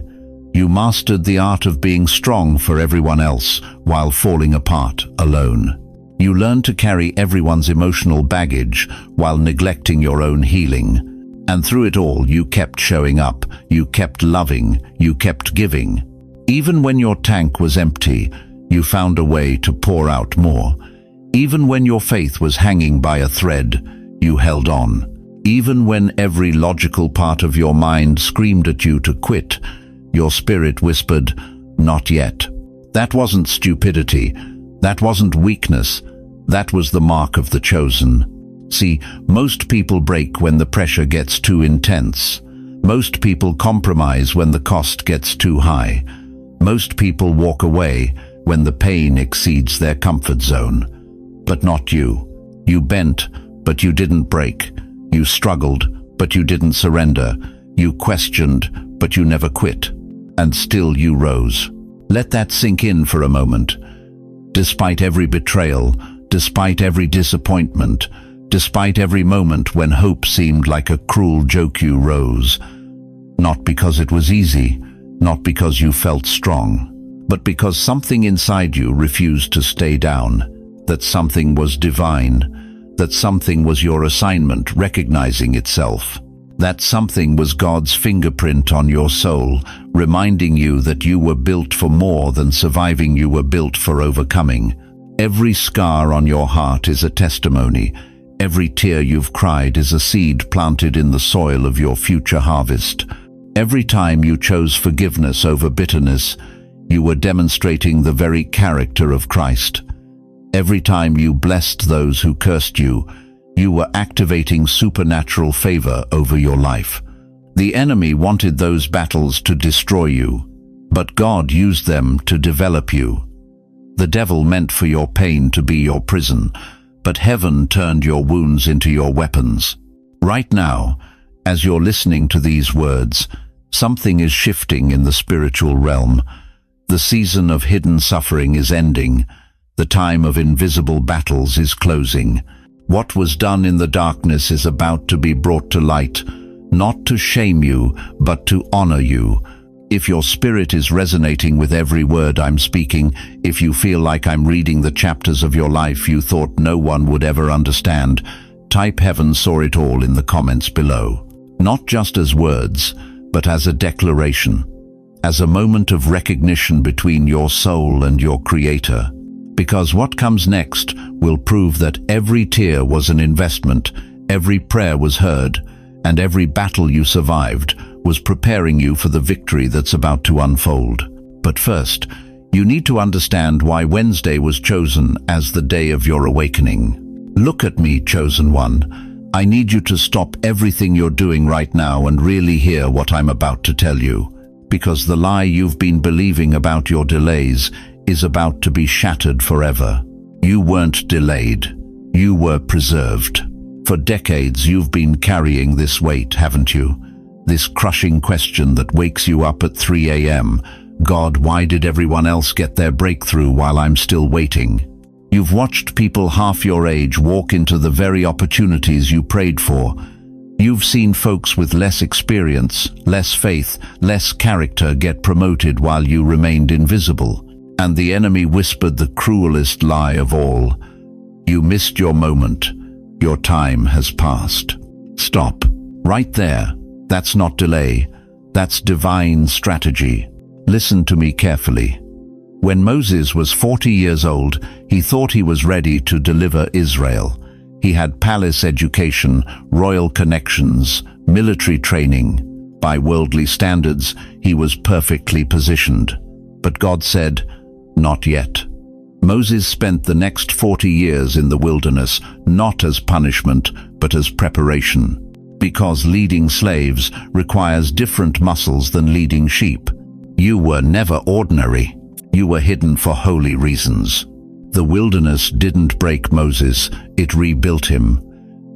You mastered the art of being strong for everyone else while falling apart alone. You learned to carry everyone's emotional baggage while neglecting your own healing. And through it all, you kept showing up, you kept loving, you kept giving. Even when your tank was empty, you found a way to pour out more. Even when your faith was hanging by a thread, you held on. Even when every logical part of your mind screamed at you to quit, your spirit whispered, "Not yet." That wasn't stupidity. That wasn't weakness. That was the mark of the chosen. See, most people break when the pressure gets too intense. Most people compromise when the cost gets too high. Most people walk away when the pain exceeds their comfort zone. But not you. You bent, but you didn't break. You struggled, but you didn't surrender. You questioned, but you never quit. And still you rose. Let that sink in for a moment. Despite every betrayal, despite every disappointment, despite every moment when hope seemed like a cruel joke, you rose. Not because it was easy, not because you felt strong, but because something inside you refused to stay down. That something was divine, that something was your assignment recognizing itself. That something was God's fingerprint on your soul, reminding you that you were built for more than surviving, you were built for overcoming. Every scar on your heart is a testimony. Every tear you've cried is a seed planted in the soil of your future harvest. Every time you chose forgiveness over bitterness, you were demonstrating the very character of Christ. Every time you blessed those who cursed you, you were activating supernatural favor over your life. The enemy wanted those battles to destroy you, but God used them to develop you. The devil meant for your pain to be your prison, but heaven turned your wounds into your weapons. Right now, as you're listening to these words, something is shifting in the spiritual realm. The season of hidden suffering is ending. The time of invisible battles is closing. What was done in the darkness is about to be brought to light, not to shame you, but to honor you. If your spirit is resonating with every word I'm speaking, if you feel like I'm reading the chapters of your life you thought no one would ever understand, type "Heaven saw it all" in the comments below. Not just as words, but as a declaration, as a moment of recognition between your soul and your Creator. Because what comes next will prove that every tear was an investment, every prayer was heard, and every battle you survived was preparing you for the victory that's about to unfold. But first, you need to understand why Wednesday was chosen as the day of your awakening. Look at me, chosen one. I need you to stop everything you're doing right now and really hear what I'm about to tell you. Because the lie you've been believing about your delays is about to be shattered forever. You weren't delayed. You were preserved. For decades you've been carrying this weight, haven't you? This crushing question that wakes you up at 3 a.m. God, why did everyone else get their breakthrough while I'm still waiting? You've watched people half your age walk into the very opportunities you prayed for. You've seen folks with less experience, less faith, less character get promoted while you remained invisible. And the enemy whispered the cruelest lie of all. You missed your moment. Your time has passed. Stop. Right there. That's not delay. That's divine strategy. Listen to me carefully. When Moses was 40 years old, he thought he was ready to deliver Israel. He had palace education, royal connections, military training. By worldly standards, he was perfectly positioned. But God said, "Not yet." Moses spent the next 40 years in the wilderness, not as punishment, but as preparation. Because leading slaves requires different muscles than leading sheep. You were never ordinary. You were hidden for holy reasons. The wilderness didn't break Moses, it rebuilt him.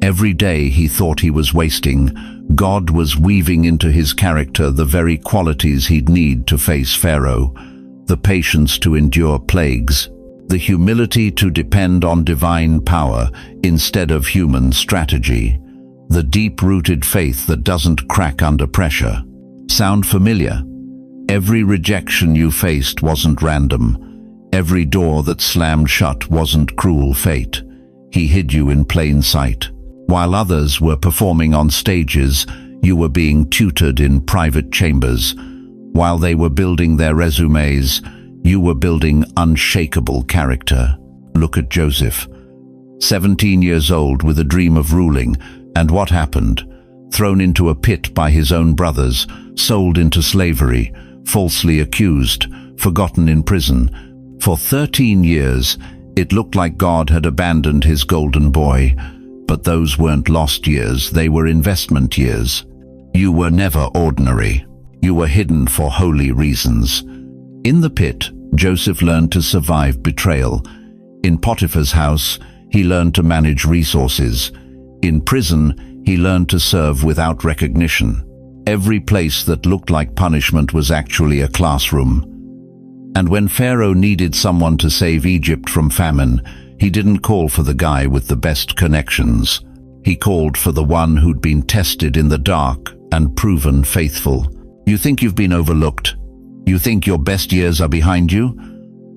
Every day he thought he was wasting, God was weaving into his character the very qualities he'd need to face Pharaoh: the patience to endure plagues, the humility to depend on divine power instead of human strategy, the deep-rooted faith that doesn't crack under pressure. Sound familiar? Every rejection you faced wasn't random. Every door that slammed shut wasn't cruel fate. He hid you in plain sight. While others were performing on stages, you were being tutored in private chambers. While they were building their resumes, you were building unshakable character. Look at Joseph. 17 years old with a dream of ruling, and what happened? Thrown into a pit by his own brothers, sold into slavery, falsely accused, forgotten in prison. For 13 years, it looked like God had abandoned his golden boy. But those weren't lost years, they were investment years. You were never ordinary. You were hidden for holy reasons. In the pit, Joseph learned to survive betrayal. In Potiphar's house, he learned to manage resources. In prison, he learned to serve without recognition. Every place that looked like punishment was actually a classroom. And when Pharaoh needed someone to save Egypt from famine, he didn't call for the guy with the best connections. He called for the one who'd been tested in the dark and proven faithful. You think you've been overlooked? You think your best years are behind you?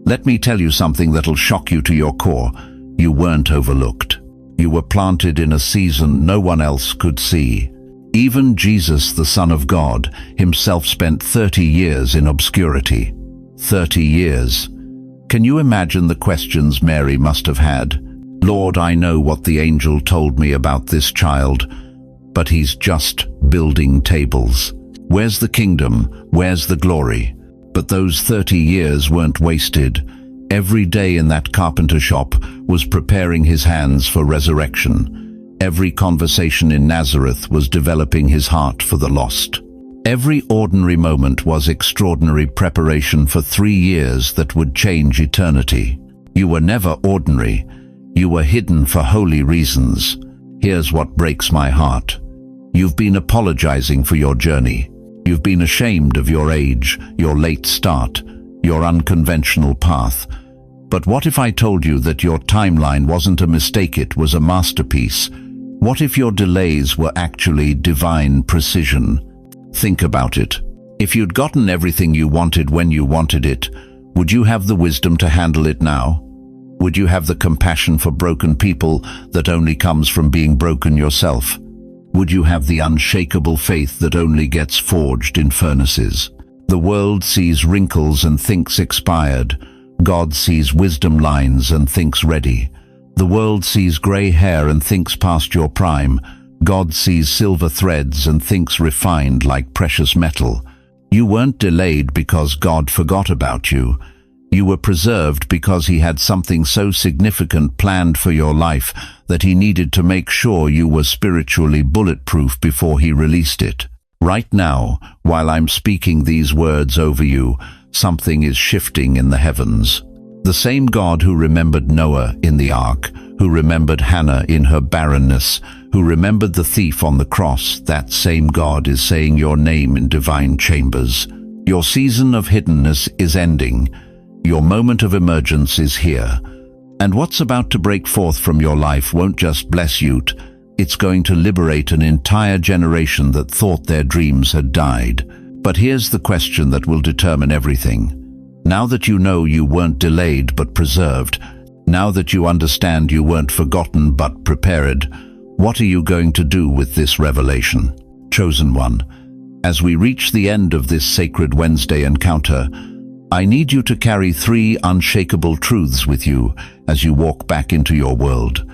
Let me tell you something that'll shock you to your core. You weren't overlooked. You were planted in a season no one else could see. Even Jesus, the Son of God, himself spent 30 years in obscurity. 30 years. Can you imagine the questions Mary must have had? Lord, I know what the angel told me about this child, but he's just building tables. Where's the kingdom? Where's the glory? But those 30 years weren't wasted. Every day in that carpenter shop was preparing his hands for resurrection. Every conversation in Nazareth was developing his heart for the lost. Every ordinary moment was extraordinary preparation for 3 years that would change eternity. You were never ordinary. You were hidden for holy reasons. Here's what breaks my heart. You've been apologizing for your journey. You've been ashamed of your age, your late start, your unconventional path. But what if I told you that your timeline wasn't a mistake, it was a masterpiece? What if your delays were actually divine precision? Think about it. If you'd gotten everything you wanted when you wanted it, would you have the wisdom to handle it now? Would you have the compassion for broken people that only comes from being broken yourself? Would you have the unshakable faith that only gets forged in furnaces? The world sees wrinkles and thinks expired. God sees wisdom lines and thinks ready. The world sees gray hair and thinks past your prime. God sees silver threads and thinks refined like precious metal. You weren't delayed because God forgot about you. You were preserved because he had something so significant planned for your life that he needed to make sure you were spiritually bulletproof before he released it. Right now, while I'm speaking these words over you, something is shifting in the heavens. The same God who remembered Noah in the ark, who remembered Hannah in her barrenness, who remembered the thief on the cross, that same God is saying your name in divine chambers. Your season of hiddenness is ending. Your moment of emergence is here. And what's about to break forth from your life won't just bless you, it's going to liberate an entire generation that thought their dreams had died. But here's the question that will determine everything. Now that you know you weren't delayed but preserved, now that you understand you weren't forgotten but prepared, what are you going to do with this revelation? Chosen one, as we reach the end of this Sacred Wednesday encounter, I need you to carry 3 unshakable truths with you as you walk back into your world.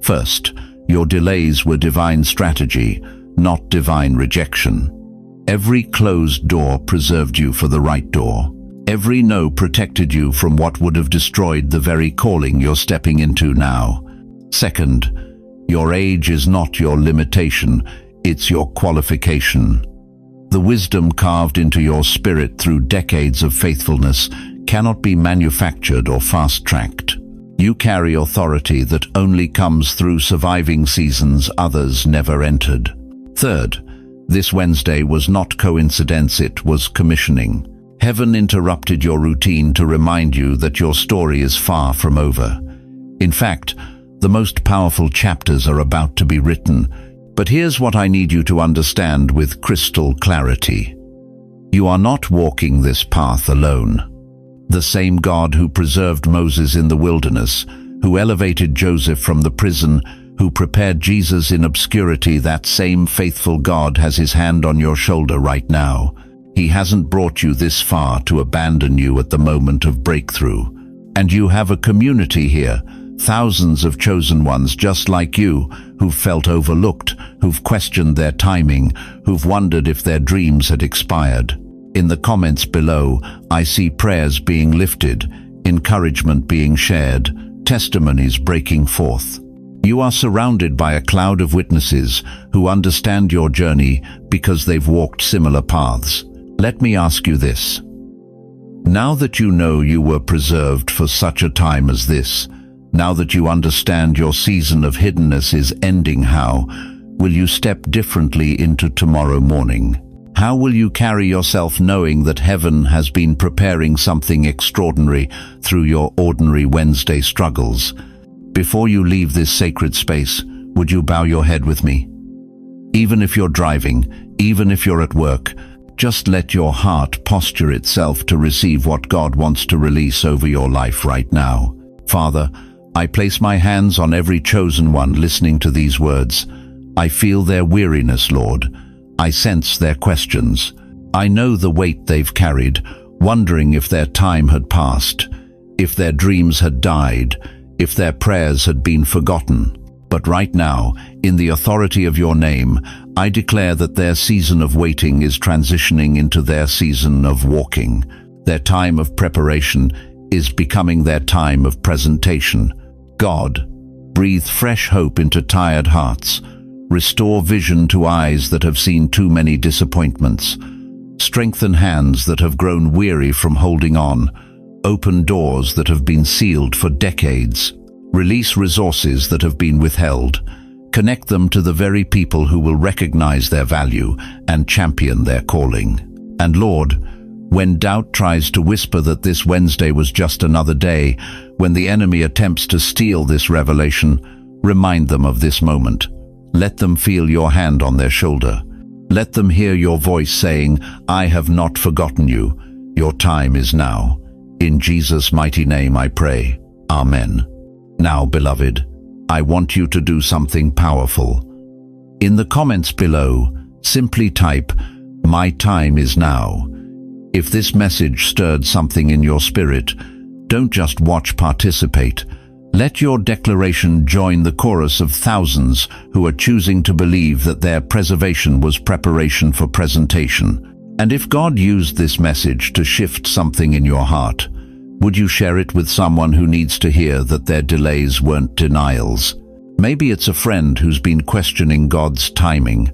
First, your delays were divine strategy, not divine rejection. Every closed door preserved you for the right door. Every no protected you from what would have destroyed the very calling you're stepping into now. Second, your age is not your limitation, it's your qualification. The wisdom carved into your spirit through decades of faithfulness cannot be manufactured or fast-tracked. You carry authority that only comes through surviving seasons others never entered. Third, this Wednesday was not coincidence, it was commissioning. Heaven interrupted your routine to remind you that your story is far from over. In fact, the most powerful chapters are about to be written, but here's what I need you to understand with crystal clarity. You are not walking this path alone. The same God who preserved Moses in the wilderness, who elevated Joseph from the prison, who prepared Jesus in obscurity, that same faithful God has his hand on your shoulder right now. He hasn't brought you this far to abandon you at the moment of breakthrough. And you have a community here, thousands of chosen ones just like you, who've felt overlooked, who've questioned their timing, who've wondered if their dreams had expired. In the comments below, I see prayers being lifted, encouragement being shared, testimonies breaking forth. You are surrounded by a cloud of witnesses who understand your journey because they've walked similar paths. Let me ask you this. Now that you know you were preserved for such a time as this, now that you understand your season of hiddenness is ending, how will you step differently into tomorrow morning? How will you carry yourself knowing that heaven has been preparing something extraordinary through your ordinary Wednesday struggles? Before you leave this sacred space, would you bow your head with me? Even if you're driving, even if you're at work, just let your heart posture itself to receive what God wants to release over your life right now. Father, I place my hands on every chosen one listening to these words. I feel their weariness, Lord. I sense their questions. I know the weight they've carried, wondering if their time had passed, if their dreams had died, if their prayers had been forgotten. But right now, in the authority of your name, I declare that their season of waiting is transitioning into their season of walking. Their time of preparation is becoming their time of presentation. God, breathe fresh hope into tired hearts. Restore vision to eyes that have seen too many disappointments. Strengthen hands that have grown weary from holding on. Open doors that have been sealed for decades. Release resources that have been withheld. Connect them to the very people who will recognize their value and champion their calling. And Lord, when doubt tries to whisper that this Wednesday was just another day, when the enemy attempts to steal this revelation, remind them of this moment. Let them feel your hand on their shoulder. Let them hear your voice saying, I have not forgotten you. Your time is now. In Jesus' mighty name I pray. Amen. Now, beloved, I want you to do something powerful. In the comments below, simply type, My time is now. If this message stirred something in your spirit, don't just watch, participate. Let your declaration join the chorus of thousands who are choosing to believe that their preservation was preparation for presentation. And if God used this message to shift something in your heart, would you share it with someone who needs to hear that their delays weren't denials? Maybe it's a friend who's been questioning God's timing.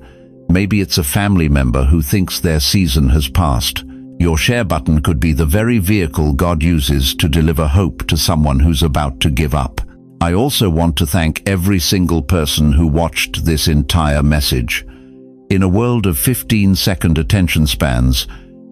Maybe it's a family member who thinks their season has passed. Your share button could be the very vehicle God uses to deliver hope to someone who's about to give up. I also want to thank every single person who watched this entire message. In a world of 15-second attention spans,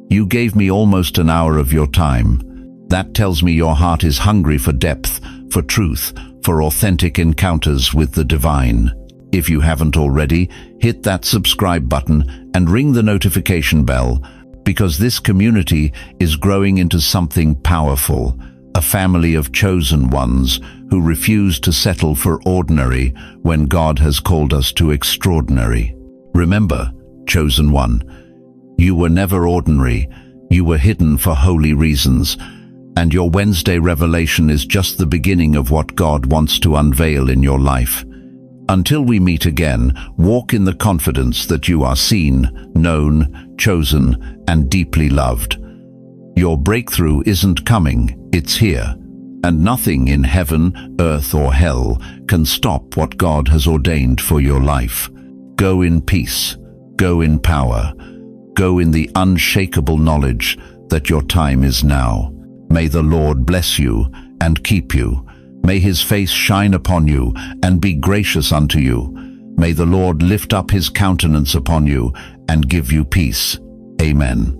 you gave me almost an hour of your time. That tells me your heart is hungry for depth, for truth, for authentic encounters with the divine. If you haven't already, hit that subscribe button and ring the notification bell, because this community is growing into something powerful, a family of chosen ones who refuse to settle for ordinary when God has called us to extraordinary. Remember, chosen one, you were never ordinary. You were hidden for holy reasons, and your Wednesday revelation is just the beginning of what God wants to unveil in your life. Until we meet again, walk in the confidence that you are seen, known, chosen, and deeply loved. Your breakthrough isn't coming, it's here. And nothing in heaven, earth, or hell can stop what God has ordained for your life. Go in peace, go in power, go in the unshakable knowledge that your time is now. May the Lord bless you and keep you. May his face shine upon you and be gracious unto you. May the Lord lift up his countenance upon you and give you peace. Amen.